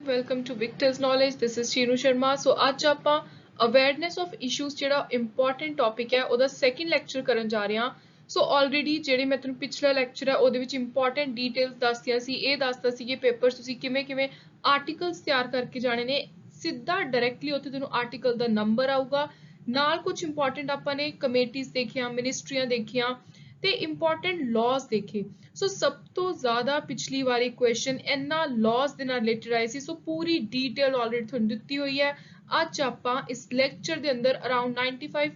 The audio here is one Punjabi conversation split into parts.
Welcome to Victor's knowledge this is Sheenu Sharma so ਅੱਜ ਆਪਾਂ ਅਵੇਅਰਨੈਸ ਆਫ ਇਸ਼ੂਜ਼ ਜਿਹੜਾ ਇੰਪੋਰਟੈਂਟ ਟੌਪਿਕ ਹੈ ਉਹਦਾ ਸੈਕੰਡ ਲੈਕਚਰ ਕਰਨ ਜਾ ਰਹੇ ਹਾਂ ਸੋ ਆਲਰੇਡੀ ਜਿਹੜੇ ਮੈਂ ਤੁਹਾਨੂੰ ਪਿਛਲਾ ਲੈਕਚਰ ਹੈ ਉਹਦੇ ਵਿੱਚ ਇੰਪੋਰਟੈਂਟ ਡੀਟੇਲਸ ਦੱਸਤੀਆਂ ਸੀ ਇਹ ਦੱਸਦਾ ਸੀ ਕਿ ਪੇਪਰਸ ਤੁਸੀਂ ਕਿਵੇਂ ਕਿਵੇਂ ਆਰਟੀਕਲਸ ਤਿਆਰ ਕਰਕੇ ਜਾਣੇ ਨੇ ਸਿੱਧਾ ਡਾਇਰੈਕਟਲੀ ਉੱਥੇ ਤੁਹਾਨੂੰ ਆਰਟੀਕਲ ਦਾ ਨੰਬਰ ਆਊਗਾ ਨਾਲ ਕੁਝ ਇੰਪੋਰਟੈਂਟ ਆਪਾਂ ਨੇ ਕਮੇਟੀਆਂ ਦੇਖੀਆਂ ਮਿਨਿਸਟਰੀਆਂ ਦੇਖੀਆਂ ਤੇ ਇੰਪੋਰਟੈਂਟ ਲਾਜ਼ ਦੇਖੇ ਸੋ ਸਭ ਤੋਂ ਜ਼ਿਆਦਾ ਪਿਛਲੀ ਵਾਰੀ ਕੁਐਸਚਨ ਇਹਨਾਂ ਲਾਜ਼ ਦੇ ਨਾਲ ਰਿਲੇਟਡ ਆਏ ਸੀ ਸੋ ਪੂਰੀ ਡੀਟੇਲ ਆਲਰੇਡੀ ਤੁਹਾਨੂੰ ਦਿੱਤੀ ਹੋਈ ਹੈ ਅੱਜ ਆਪਾਂ ਇਸ ਲੈਕਚਰ ਦੇ ਅੰਦਰ ਅਰਾਊਂਡ 95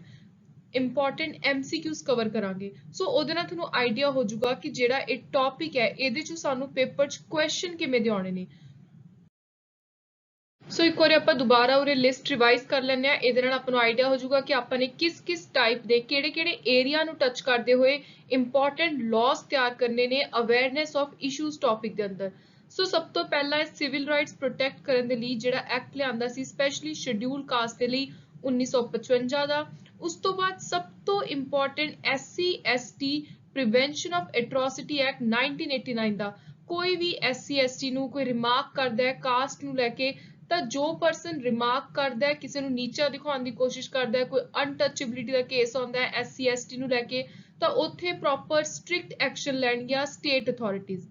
ਇੰਪੋਰਟੈਂਟ MCQs ਕਵਰ ਕਰਾਂਗੇ ਸੋ ਉਹਦੇ ਨਾਲ ਤੁਹਾਨੂੰ ਆਈਡੀਆ ਹੋ ਜਾਊਗਾ ਕਿ ਜਿਹੜਾ ਇਹ ਟੌਪਿਕ ਹੈ ਇਹਦੇ ਚ ਸਾਨੂੰ ਪੇਪਰ ਚ ਕੁਐਸਚਨ ਕਿਵੇਂ ਦੇ ਆਉਣੇ ਨੇ ਸੋ ਇੱਕ ਵਾਰ ਆਪਾਂ ਦੁਬਾਰਾ ਉਰੇ ਲਿਸਟ ਰਿਵਾਈਜ਼ ਕਰ ਲੈਂਦੇ ਆ ਇਹਦੇ ਨਾਲ ਆਪਾਂ ਨੂੰ ਆਈਡੀਆ ਹੋ ਜਾਊਗਾ ਕਿ ਆਪਾਂ ਨੇ ਕਿਸ ਟਾਈਪ ਦੇ ਕਿਹੜੇ ਏਰੀਆ ਨੂੰ ਟੱਚ ਕਰਦੇ ਹੋਏ ਇੰਪੋਰਟੈਂਟ ਲਾਜ਼ ਤਿਆਰ ਕਰਨੇ ਨੇ ਅਵੇਅਰਨੈਸ ਆਫ ਇਸ਼ੂਜ਼ ਟੌਪਿਕ ਦੇ ਅੰਦਰ ਸੋ ਸਭ ਤੋਂ ਪਹਿਲਾਂ ਹੈ ਸਿਵਲ ਰਾਈਟਸ ਪ੍ਰੋਟੈਕਟ ਕਰਨ ਦੇ ਲਈ ਜਿਹੜਾ ਐਕਟ ਲਿਆਂਦਾ ਸੀ ਸਪੈਸ਼ਲੀ ਸ਼ਡਿਊਲ ਕਾਸਟ ਦੇ ਲਈ 1955 ਦਾ ਉਸ ਤੋਂ ਬਾਅਦ ਸਭ ਤੋਂ important SC ST prevention of atrocity act 1989 ਦਾ ਕੋਈ ਵੀ SC ST ਨੂੰ ਕੋਈ ਰਿਮਾਰਕ ਕਰਦਾ ਹੈ ਕਾਸਟ ਨੂੰ ਲੈ ਕੇ ਤਾਂ ਜੋ ਪਰਸਨ ਰਿਮਾਰਕ ਕਰਦਾ ਹੈ ਕਿਸੇ ਨੂੰ ਨੀਚਾ ਦਿਖਾਉਣ ਦੀ ਕੋਸ਼ਿਸ਼ ਕਰਦਾ ਹੈ ਕੋਈ ਅਨਟੱਚੇਬਿਲਿਟੀ ਦਾ ਕੇਸ ਆਉਂਦਾ ਹੈ SC ST ਨੂੰ ਲੈ ਕੇ ਤਾਂ ਉੱਥੇ ਪ੍ਰੋਪਰ ਸਟ੍ਰਿਕਟ ਐਕਸ਼ਨ ਲੈਣਗੀਆਂ ਸਟੇਟ ਅਥਾਰਟੀਜ਼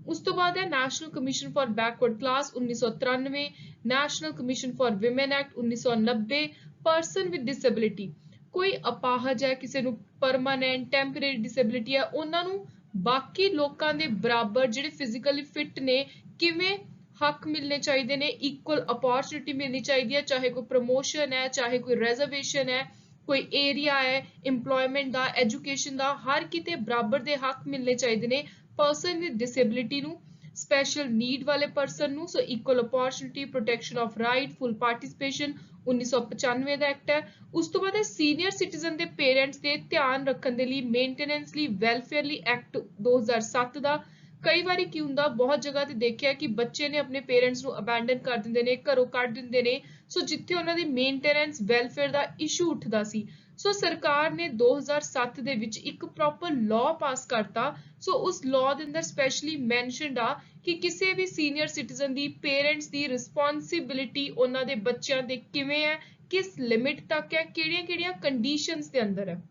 ਉਸ ਤੋਂ ਬਾਅਦ ਹੈ national commission for backward class 1993 national commission for women act 1990 person with disability ਕੋਈ ਅਪਾਹਜ ਹੈ ਕਿਸੇ ਨੂੰ ਪਰਮਾਨੈਂਟ ਟੈਂਪਰੇਰੀ ਡਿਸੇਬਿਲਿਟੀ ਹੈ ਉਹਨਾਂ ਨੂੰ ਬਾਕੀ ਲੋਕਾਂ ਦੇ ਬਰਾਬਰ ਜਿਹੜੇ ਫਿਜ਼ੀਕਲੀ ਫਿਟ ਨੇ ਕਿਵੇਂ ਹੱਕ ਮਿਲਨੇ ਚਾਹੀਦੇ ਨੇ ਇਕੁਅਲ ਅਪੋਰਚੁਨਿਟੀ ਮਿਲਣੀ ਚਾਹੀਦੀ ਹੈ ਚਾਹੇ ਕੋਈ ਪ੍ਰਮੋਸ਼ਨ ਹੈ ਚਾਹੇ ਕੋਈ ਰਿਜ਼ਰਵੇਸ਼ਨ ਹੈ ਕੋਈ ਏਰੀਆ ਹੈ ਇੰਪਲੋਇਮੈਂਟ ਦਾ ਐਜੂਕੇਸ਼ਨ ਦਾ ਹਰ ਕਿਤੇ ਬਰਾਬਰ ਦੇ ਹੱਕ ਮਿਲਣੇ ਚਾਹੀਦੇ ਨੇ ਪਰਸਨ ਵਿਦ ਡਿਸੇਬਿਲਿਟੀ ਨੂੰ ਸਪੈਸ਼ਲ ਨੀਡ ਵਾਲੇ ਪਰਸਨ ਨੂੰ so equal opportunity protection of right full participation 1995 ਦਾ ਐਕਟ ਹੈ ਉਸ ਤੋਂ ਬਾਅਦ ਸੀਨੀਅਰ ਸਿਟੀਜ਼ਨ ਦੇ ਪੇਰੈਂਟਸ ਦੇ ਧਿਆਨ ਰੱਖਣ ਦੇ ਲਈ ਮੇਨਟੇਨੈਂਸ ਲਈ ਵੈਲਫੇਅਰ ਲਈ ਐਕਟ 2007 ਦਾ ਕਈ ਵਾਰੀ ਕੀ ਹੁੰਦਾ ਬਹੁਤ ਜਗ੍ਹਾ ਤੇ ਦੇਖਿਆ ਕਿ ਬੱਚੇ ਨੇ ਆਪਣੇ ਪੇਰੈਂਟਸ ਨੂੰ ਅਬੈਂਡਨ ਕਰ ਦਿੰਦੇ ਨੇ ਘਰੋਂ ਕੱਢ ਦਿੰਦੇ ਨੇ ਸੋ ਜਿੱਥੇ ਉਹਨਾਂ ਦੀ ਮੇਨਟੇਨੈਂਸ ਵੈਲਫੇਅਰ ਦਾ ਇਸ਼ੂ ਉੱਠਦਾ ਸੀ ਸੋ ਸਰਕਾਰ ਨੇ 2007 ਦੇ ਵਿੱਚ ਇੱਕ ਪ੍ਰੋਪਰ ਲਾਅ ਪਾਸ ਕਰਤਾ ਸੋ ਉਸ ਲਾਅ ਦੇ ਅੰਦਰ ਸਪੈਸ਼ਲੀ ਮੈਂਸ਼ਨਡ ਆ ਕਿ ਕਿਸੇ ਵੀ ਸੀਨੀਅਰ ਸਿਟੀਜ਼ਨ ਦੀ ਪੇਰੈਂਟਸ ਦੀ ਰਿਸਪੌਂਸਿਬਿਲਿਟੀ ਉਹਨਾਂ ਦੇ ਬੱਚਿਆਂ ਦੇ ਕਿਵੇਂ ਹੈ ਕਿਸ ਲਿਮਿਟ ਤੱਕ ਹੈ ਕਿਹੜੀਆਂ ਕੰਡੀਸ਼ਨਸ ਦੇ ਅੰਦਰ ਹੈ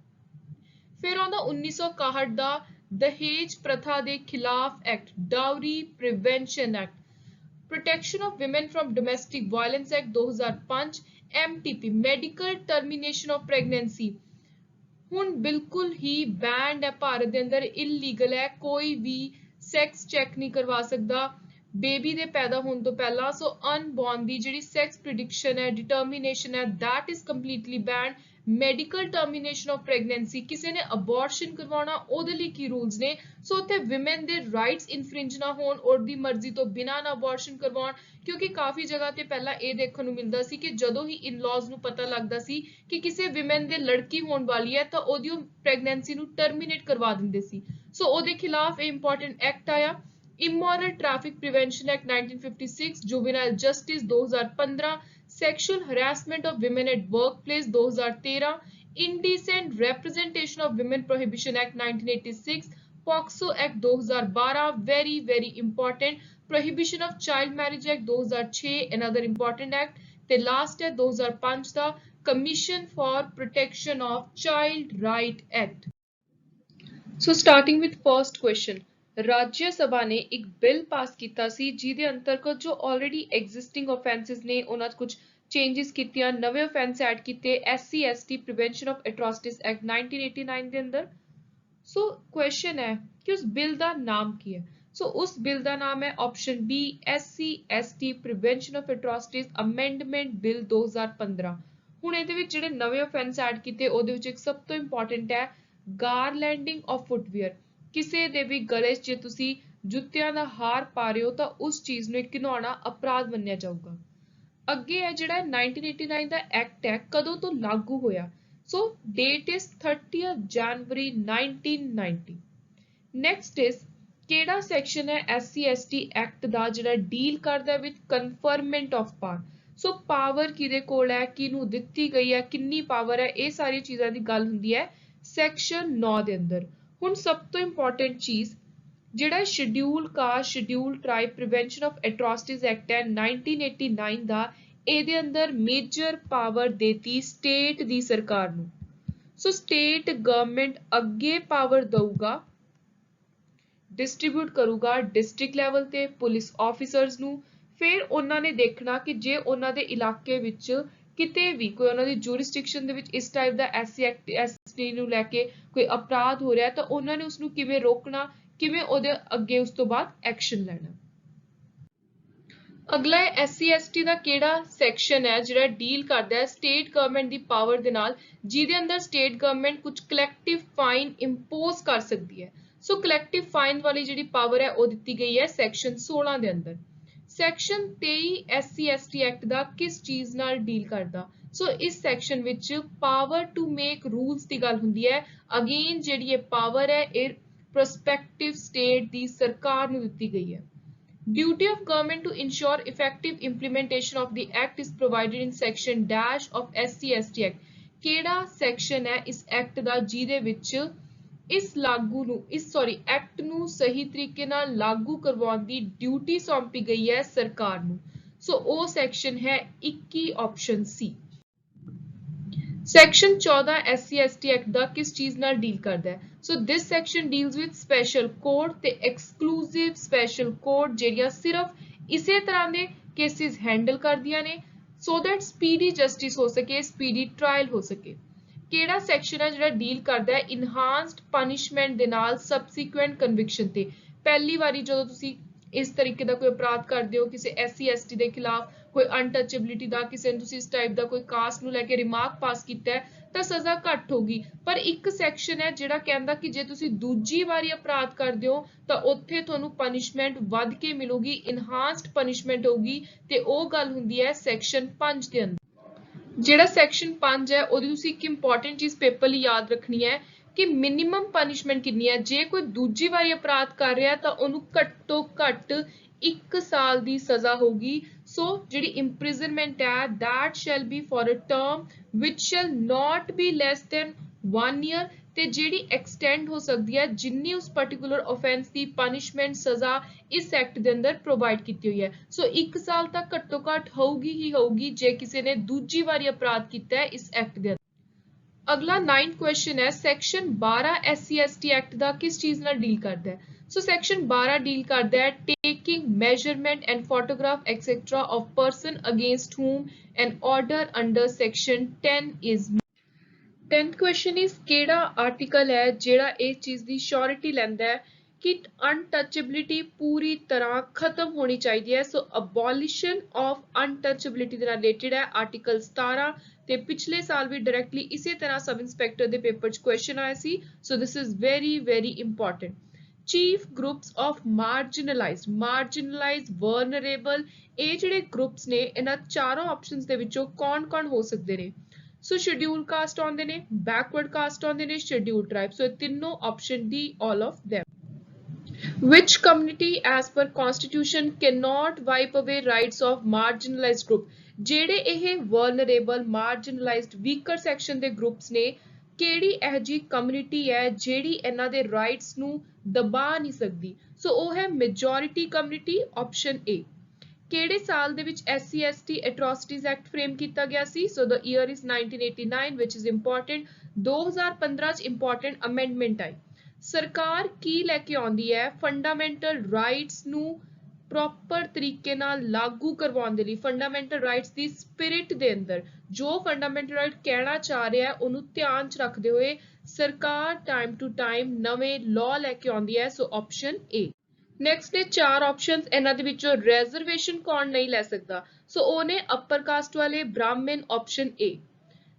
ਫਿਰ ਆਉਂਦਾ 1961 ਦਾ ਦਹੇਜ ਪ੍ਰਥਾ ਦੇ ਖਿਲਾਫ act dowry prevention act protection of women from domestic violence act 2005 MTP medical termination of pregnancy ਹੁਣ ਬਿਲਕੁਲ ਹੀ ਬੈਂਡ ਹੈ ਭਾਰਤ ਦੇ ਅੰਦਰ ਇਲੀਗਲ ਹੈ ਕੋਈ ਵੀ ਸੈਕਸ ਚੈੱਕ ਨਹੀਂ ਕਰਵਾ ਸਕਦਾ ਬੇਬੀ ਦੇ ਪੈਦਾ ਹੋਣ ਤੋਂ ਪਹਿਲਾਂ ਸੋ ਅਨਬੋਰਨ ਦੀ ਜਿਹੜੀ ਸੈਕਸ ਪ੍ਰਿਡਿਕਸ਼ਨ ਹੈ ਡਿਟਰਮੀਨੇਸ਼ਨ ਹੈ that is completely banned medical termination of pregnancy ਕਿਸੇ ਨੇ ਅਬੋਰਸ਼ਨ ਕਰਵਾਉਣਾ ਉਹਦੇ ਲਈ ਕੀ ਰੂਲਸ ਨੇ ਸੋ ਉੱਥੇ ਵਿਮਨ ਦੇ ਰਾਈਟਸ ਇਨਫ੍ਰਿੰਜ ਨਾ ਹੋਣ ਉਹਦੀ ਮਰਜ਼ੀ ਤੋਂ ਬਿਨਾਂ ਨਾ ਅਬੋਰਸ਼ਨ ਕਰਵਾਉਣ ਕਿਉਂਕਿ ਕਾਫੀ ਜਗ੍ਹਾ ਤੇ ਪਹਿਲਾਂ ਇਹ ਦੇਖਣ ਨੂੰ ਮਿਲਦਾ ਸੀ ਕਿ ਜਦੋਂ ਹੀ ਇਨ-ਲॉज ਨੂੰ ਪਤਾ ਲੱਗਦਾ ਸੀ ਕਿ ਕਿਸੇ ਵਿਮਨ ਦੇ ਲੜਕੀ ਹੋਣ ਵਾਲੀ ਹੈ ਤਾਂ ਉਹਦੀ ਪ੍ਰੈਗਨੈਂਸੀ ਨੂੰ ਟਰਮੀਨੇਟ ਕਰਵਾ ਦਿੰਦੇ ਸੀ ਸੋ ਉਹਦੇ ਖਿਲਾਫ ਇਹ ਇੰਪੋਰਟੈਂਟ ਐਕਟ ਆਇਆ Immoral Traffic Prevention Act 1956, Juvenile Justice 2015, Sexual Harassment of Women at Workplace 2013, Indecent Representation of Women Prohibition Act 1986, POCSO Act 2012, very important, Prohibition of Child Marriage Act 2006, another important act, the last है 2005 ਦਾ Commission for Protection of Child Right Act. So starting with first question. ਰਾਜ ਸਭਾ ਨੇ ਇੱਕ ਬਿੱਲ ਪਾਸ ਕੀਤਾ ਸੀ ਜਿਹਦੇ ਅੰਤਰਗਤ ਜੋ ਆਲਰੇਡੀ ਐਗਜ਼ਿਸਟਿੰਗ ਆਫੈਂਸਸ ਨੇ ਉਹਨਾਂ 'ਚ ਕੁਝ ਚੇਂਜਸ ਕੀਤੀਆਂ ਨਵੇਂ ਆਫੈਂਸ ਐਡ ਕੀਤੇ SC ST prevention of atrocities act 1989 ਦੇ ਅੰਦਰ ਸੋ ਕੁਐਸਚਨ ਹੈ ਕਿ ਉਸ ਬਿੱਲ ਦਾ ਨਾਮ ਕੀ ਹੈ ਸੋ ਉਸ ਬਿੱਲ ਦਾ ਨਾਮ ਹੈ option B SC ST prevention of atrocities amendment bill 2015 ਹੁਣ ਇਹਦੇ ਵਿੱਚ ਜਿਹੜੇ ਨਵੇਂ ਆਫੈਂਸ ਐਡ ਕੀਤੇ ਉਹਦੇ ਵਿੱਚ ਇੱਕ ਸਭ ਤੋਂ ਇੰਪੋਰਟੈਂਟ ਹੈ ਗਾਰਲੈਂਡਿੰਗ ਆਫ ਫੁੱਟਵੇਅਰ ਕਿਸੇ ਦੇ ਵੀ ਗਲੇ 'ਚ ਜੇ ਤੁਸੀਂ ਜੁੱਤਿਆਂ ਦਾ ਹਾਰ ਪਾ ਰਹੇ ਹੋ ਤਾਂ ਉਸ ਚੀਜ਼ ਨੂੰ ਇੱਕ ਘਿਨਾਉਣਾ ਅਪਰਾਧ ਮੰਨਿਆ ਜਾਊਗਾ ਅੱਗੇ ਹੈ ਜਿਹੜਾ 1989 ਦਾ ਐਕਟ ਹੈ ਕਦੋਂ ਤੋਂ ਲਾਗੂ ਹੋਇਆ so date is 30th January 1990 next is ਕਿਹੜਾ ਸੈਕਸ਼ਨ ਹੈ SC ST ਐਕਟ ਦਾ ਜਿਹੜਾ ਡੀਲ ਕਰਦਾ with conferment of power so power ਕਿਹਦੇ ਕੋਲ ਹੈ ਕਿਹਨੂੰ ਦਿੱਤੀ ਗਈ ਹੈ ਕਿੰਨੀ ਪਾਵਰ ਹੈ ਇਹ ਸਾਰੀ ਚੀਜ਼ਾਂ ਦੀ ਗੱਲ ਹੁੰਦੀ ਹੈ ਸੈਕਸ਼ਨ 9 ਦੇ ਅੰਦਰ ਹੁਣ ਸਭ ਤੋਂ ਇੰਪੋਰਟੈਂਟ ਚੀਜ਼ ਜਿਹੜਾ schedule caste schedule tribe prevention of atrocities act ਹੈ 1989 ਦਾ, ਇਹਦੇ ਅੰਦਰ ਮੇਜਰ ਪਾਵਰ ਦੇਤੀ ਸਟੇਟ ਦੀ ਸਰਕਾਰ ਨੂੰ। ਸੋ ਸਟੇਟ ਗਵਰਨਮੈਂਟ ਅੱਗੇ ਪਾਵਰ ਦਊਗਾ, ਡਿਸਟ੍ਰੀਬਿਊਟ ਕਰੂਗਾ ਡਿਸਟ੍ਰਿਕਟ ਲੈਵਲ ਤੇ ਪੁਲਿਸ ਆਫੀਸਰਸ ਨੂੰ। ਫਿਰ ਉਹਨਾਂ ਨੇ ਦੇਖਣਾ ਕਿ ਜੇ ਉਹਨਾਂ ਦੇ ਇਲਾਕੇ ਵਿੱਚ ਕਿਤੇ ਵੀ ਕੋਈ ਉਹਨਾਂ ਦੀ ਜੂਰਿਸਡਿਕਸ਼ਨ ਦੇ ਵਿੱਚ ਇਸ ਟਾਈਪ ਦਾ ਐਸਟੀ ਨੂੰ ਲੈ ਕੇ ਕੋਈ ਅਪਰਾਧ ਹੋ ਰਿਹਾ ਤਾਂ ਉਹਨਾਂ ਨੇ ਉਸ ਨੂੰ ਕਿਵੇਂ ਰੋਕਣਾ, ਕਿਵੇਂ ਉਹਦੇ ਅੱਗੇ ਉਸ ਤੋਂ ਬਾਅਦ ਐਕਸ਼ਨ ਲੈਣਾ। ਅਗਲਾ ਹੈ ਐਸਸੀ ਐਸਟੀ ਦਾ ਕਿਹੜਾ ਸੈਕਸ਼ਨ ਹੈ ਜਿਹੜਾ ਡੀਲ ਕਰਦਾ ਹੈ ਸਟੇਟ ਗਵਰਨਮੈਂਟ ਦੀ ਪਾਵਰ ਦੇ ਨਾਲ, ਜਿਹਦੇ ਅੰਦਰ ਸਟੇਟ ਗਵਰਨਮੈਂਟ ਕੁਝ ਕਲੈਕਟਿਵ ਫਾਈਨ ਇੰਪੋਜ਼ ਕਰ ਸਕਦੀ ਹੈ। ਸੋ ਕਲੈਕਟਿਵ ਫਾਈਨ ਵਾਲੀ ਜਿਹੜੀ ਪਾਵਰ ਹੈ ਉਹ ਦਿੱਤੀ ਗਈ ਹੈ ਸੈਕਸ਼ਨ 16 ਦੇ ਅੰਦਰ। ਸੈਕਸ਼ਨ 23 ਐਸਸੀ ਐਸਟੀ ਐਕਟ ਦਾ ਕਿਸ ਚੀਜ਼ ਨਾਲ ਡੀਲ ਕਰਦਾ? ਸੋ ਇਸ ਸੈਕਸ਼ਨ ਵਿੱਚ ਪਾਵਰ ਟੂ ਮੇਕ ਰੂਲਸ ਦੀ ਗੱਲ ਹੁੰਦੀ ਹੈ। ਅਗੇਨ ਜਿਹੜੀ ਇਹ ਪਾਵਰ ਹੈ ਇਹ ਪ੍ਰੋਸਪੈਕਟਿਵ ਸਟੇਟ ਦੀ ਸਰਕਾਰ ਨੂੰ ਦਿੱਤੀ ਗਈ ਹੈ। Duty of government to ensure effective implementation of the act is provided in section dash of SC/ST Act। ਕਿਹੜਾ ਸੈਕਸ਼ਨ ਹੈ ਇਸ ਐਕਟ ਦਾ ਜਿਹਦੇ ਵਿੱਚ ਐਕਟ ਨੂੰ ਸਹੀ ਤਰੀਕੇ ਨਾਲ ਲਾਗੂ ਕਰਵਾਉਣ ਦੀ ਡਿਊਟੀ ਸੌਂਪੀ ਗਈ ਹੈ ਸਰਕਾਰ ਨੂੰ? ਸੋ ਉਹ ਸੈਕਸ਼ਨ ਹੈ 21 option C. Section 14 SC/ST act ਦਾ ਕਿਸ ਚੀਜ਼ ਨਾਲ ਡੀਲ ਕਰਦਾ ਹੈ? So this section deals with special court ਤੇ ਐਕਸਕਲੂਸਿਵ ਸਪੈਸ਼ਲ ਕੋਰਟ ਜਿਹੜੀਆਂ ਸਿਰਫ ਇਸੇ ਤਰ੍ਹਾਂ ਦੇ ਕੇਸਿਸ ਹੈਂਡਲ ਕਰਦੀਆਂ ਨੇ ਸੋ ਦੈਟ ਸਪੀਡੀ ਜਸਟਿਸ ਹੋ ਸਕੇ, ਸਪੀਡੀ ਟ੍ਰਾਇਲ ਹੋ ਸਕੇ। ਕਿਹੜਾ ਸੈਕਸ਼ਨ ਹੈ ਜਿਹੜਾ ਡੀਲ ਕਰਦਾ ਹੈ ਇਨਹਾਂਸਡ ਪਨਿਸ਼ਮੈਂਟ ਦੇ ਨਾਲ ਸਬਸੀਕੁਐਂਟ ਕਨਵਿਕਸ਼ਨ ਤੇ? ਪਹਿਲੀ ਵਾਰੀ ਜਦੋਂ ਤੁਸੀਂ ਇਸ ਤਰੀਕੇ ਦਾ ਕੋਈ ਅਪਰਾਧ ਕਰਦੇ ਹੋ ਕਿਸੇ ਐਸਸੀ ਐਸਟੀ ਦੇ ਖਿਲਾਫ, ਕੋਈ ਅਨਟਚੇਬਿਲਿਟੀ ਦਾ, ਕਿਸੇ ਨੂੰ ਤੁਸੀਂ ਇਸ ਟਾਈਪ ਦਾ ਕੋਈ ਕਾਸਟ ਨੂੰ ਲੈ ਕੇ ਰਿਮਾਰਕ ਪਾਸ ਕੀਤਾ ਹੈ ਤਾਂ ਸਜ਼ਾ ਘੱਟ ਹੋਗੀ। ਪਰ ਇੱਕ ਸੈਕਸ਼ਨ ਹੈ ਜਿਹੜਾ ਕਹਿੰਦਾ ਕਿ ਜੇ ਤੁਸੀਂ ਦੂਜੀ ਵਾਰੀ ਅਪਰਾਧ ਕਰਦੇ ਹੋ ਤਾਂ ਉੱਥੇ ਤੁਹਾਨੂੰ ਪਨਿਸ਼ਮੈਂਟ ਵੱਧ ਕੇ ਮਿਲੂਗੀ, ਇਨਹਾਂਸਡ ਪਨਿਸ਼ਮੈਂਟ ਹੋਊਗੀ ਤੇ ਉਹ ਗੱਲ ਹੁੰਦੀ ਹੈ ਸੈਕਸ਼ਨ 5 ਦੇ ਅੰਦਰ। ਜਿਹੜਾ ਸੈਕਸ਼ਨ 5 ਹੈ ਉਹਦੀ ਤੁਸੀਂ ਇੱਕ ਇੰਪੋਰਟੈਂਟ ਚੀਜ਼ ਪੇਪਰ ਲਈ ਯਾਦ ਰੱਖਣੀ ਹੈ ਕਿ ਮਿਨੀਮਮ ਪਨਿਸ਼ਮੈਂਟ ਕਿੰਨੀ ਹੈ। ਜੇ ਕੋਈ ਦੂਜੀ ਵਾਰੀ ਅਪਰਾਧ ਕਰ ਰਿਹਾ ਤਾਂ ਉਹਨੂੰ ਘੱਟੋ ਘੱਟ 1 ਸਾਲ ਦੀ ਸਜ਼ਾ ਹੋਗੀ। ਸੋ ਜਿਹੜੀ ਇੰਪ੍ਰਿਜ਼ਨਮੈਂਟ ਹੈ that shall be for a term which shall not be less than 1 year ਤੇ ਜਿਹੜੀ ਐਕਸਟੈਂਡ ਹੋ ਸਕਦੀ ਹੈ ਜਿੰਨੀ ਉਸ ਪਾਰਟਿਕੂਲਰ ਆਫੈਂਸ ਦੀ ਪਨਿਸ਼ਮੈਂਟ ਸਜ਼ਾ ਇਸ ਐਕਟ ਦੇ ਅੰਦਰ ਪ੍ਰੋਵਾਈਡ ਕੀਤੀ ਹੋਈ ਹੈ। ਸੋ 1 ਸਾਲ ਤੱਕ ਘੱਟੋ ਘੱਟ ਹੋਊਗੀ ਹੀ ਹੋਊਗੀ ਜੇ ਕਿਸੇ ਨੇ ਦੂਜੀ ਵਾਰੀ ਅਪਰਾਧ ਕੀਤਾ ਹੈ ਇਸ ਐਕਟ ਦੇ ਅੰਦਰ। ਅਗਲਾ 9th ਕੁਐਸਚਨ ਹੈ ਸੈਕਸ਼ਨ 12 SC/ST ਐਕਟ ਦਾ ਕਿਸ ਚੀਜ਼ ਨਾਲ ਡੀਲ ਕਰਦਾ ਹੈ? ਸੋ ਸੈਕਸ਼ਨ 12 ਡੀਲ ਕਰਦਾ ਹੈ taking measurement and photograph etcetera of person against whom an order under section 10 is। 10th question is ਕਿਹੜਾ ਆਰਟੀਕਲ ਹੈ ਜਿਹੜਾ ਇਸ ਚੀਜ਼ ਦੀ ਸ਼ੋਰਿਟੀ ਲੈਂਦਾ ਹੈ ਕਿ ਅਨਟਚੇਬਿਲਿਟੀ ਪੂਰੀ ਤਰ੍ਹਾਂ ਖਤਮ ਹੋਣੀ ਚਾਹੀਦੀ ਹੈ? ਸੋ ਅਬੋਲਿਸ਼ਨ ਆਫ ਅਨਟਚੇਬਿਲਿਟੀ ਦੇ ਨਾਲ ਰਿਲੇਟਡ ਹੈ ਆਰਟੀਕਲ 17 ਤੇ ਪਿਛਲੇ ਸਾਲ ਵੀ ਡਾਇਰੈਕਟਲੀ ਇਸੇ ਤਰ੍ਹਾਂ ਸਬ ਇੰਸਪੈਕਟਰ ਦੇ ਪੇਪਰ 'ਚ ਕੁਐਸਚਨ ਆਇਆ ਸੀ। So this is very important. Chief groups of marginalised vulnerable, ਇਹ ਜਿਹੜੇ ਗਰੁੱਪਸ ਨੇ ਇਹਨਾਂ ਚਾਰੋਂ ਆਪਸ਼ਨਸ ਦੇ ਵਿੱਚੋਂ ਕੌਣ ਹੋ ਸਕਦੇ ਨੇ? ਸੋ ਸ਼ਡਿਊਲ ਕਾਸਟ ਆਉਂਦੇ ਨੇ, ਬੈਕਵਰਡ ਕਾਸਟ ਆਉਂਦੇ ਨੇ, ਸ਼ਡਿਊਲ ਟ੍ਰਾਈਬ। ਸੋ ਇਹ ਤਿੰਨੋਂ option D all of them। Which community as per constitution cannot wipe away rights of marginalized group? ਜਿਹੜੇ ਇਹ vulnerable marginalized weaker section ਦੇ groups ਨੇ, ਕਿਹੜੀ ਇਹ ਜੀ ਕਮਿਊਨਿਟੀ ਹੈ ਜਿਹੜੀ ਇਹਨਾਂ ਦੇ ਰਾਈਟਸ ਨੂੰ ਦਬਾ ਨਹੀਂ ਸਕਦੀ? ਸੋ ਉਹ ਹੈ ਮੈਜੋਰਿਟੀ ਕਮਿਊਨਿਟੀ, ਆਪਸ਼ਨ ਏ। ਕਿਹੜੇ ਸਾਲ ਦੇ ਵਿੱਚ SC/ST Atrocities Act ਫਰੇਮ ਕੀਤਾ ਗਿਆ ਸੀ? ਸੋ the year is 1989 which is important। 2015 ਚ ਇੰਪੋਰਟੈਂਟ ਅਮੈਂਡਮੈਂਟ ਆਈ। ਸਰਕਾਰ ਕੀ ਲੈ ਕੇ ਆਉਂਦੀ ਹੈ ਫੰਡਾਮੈਂਟਲ ਰਾਈਟਸ ਨੂੰ ਪ੍ਰੋਪਰ ਤਰੀਕੇ ਨਾਲ ਲਾਗੂ ਕਰਵਾਉਣ ਦੇ ਲਈ, ਫੰਡਾਮੈਂਟਲ ਰਾਈਟਸ ਦੀ ਸਪਿਰਿਟ ਦੇ ਅੰਦਰ ਜੋ ਫੰਡਾਮੈਂਟਲ ਰਾਈਟ ਕਹਿਣਾ ਚਾਹ ਰਿਹਾ ਹੈ ਉਹਨੂੰ ਧਿਆਨ 'ਚ ਰੱਖਦੇ ਹੋਏ ਸਰਕਾਰ ਟਾਈਮ ਟੂ ਟਾਈਮ ਨਵੇਂ ਲਾਅ ਲੈ ਕੇ ਆਉਂਦੀ ਹੈ। So option A. ਨੈਕਸਟ ਨੇ 4 ਆਪਸ਼ਨਸ, ਇਹਨਾਂ ਦੇ ਵਿੱਚੋਂ ਰਿਜ਼ਰਵੇਸ਼ਨ ਕੌਣ ਨਹੀਂ ਲੈ ਸਕਦਾ? ਸੋ ਉਹ ਨੇ ਅਪਰ ਕਾਸਟ ਵਾਲੇ, ਬ੍ਰਾਹਮਣ, option A.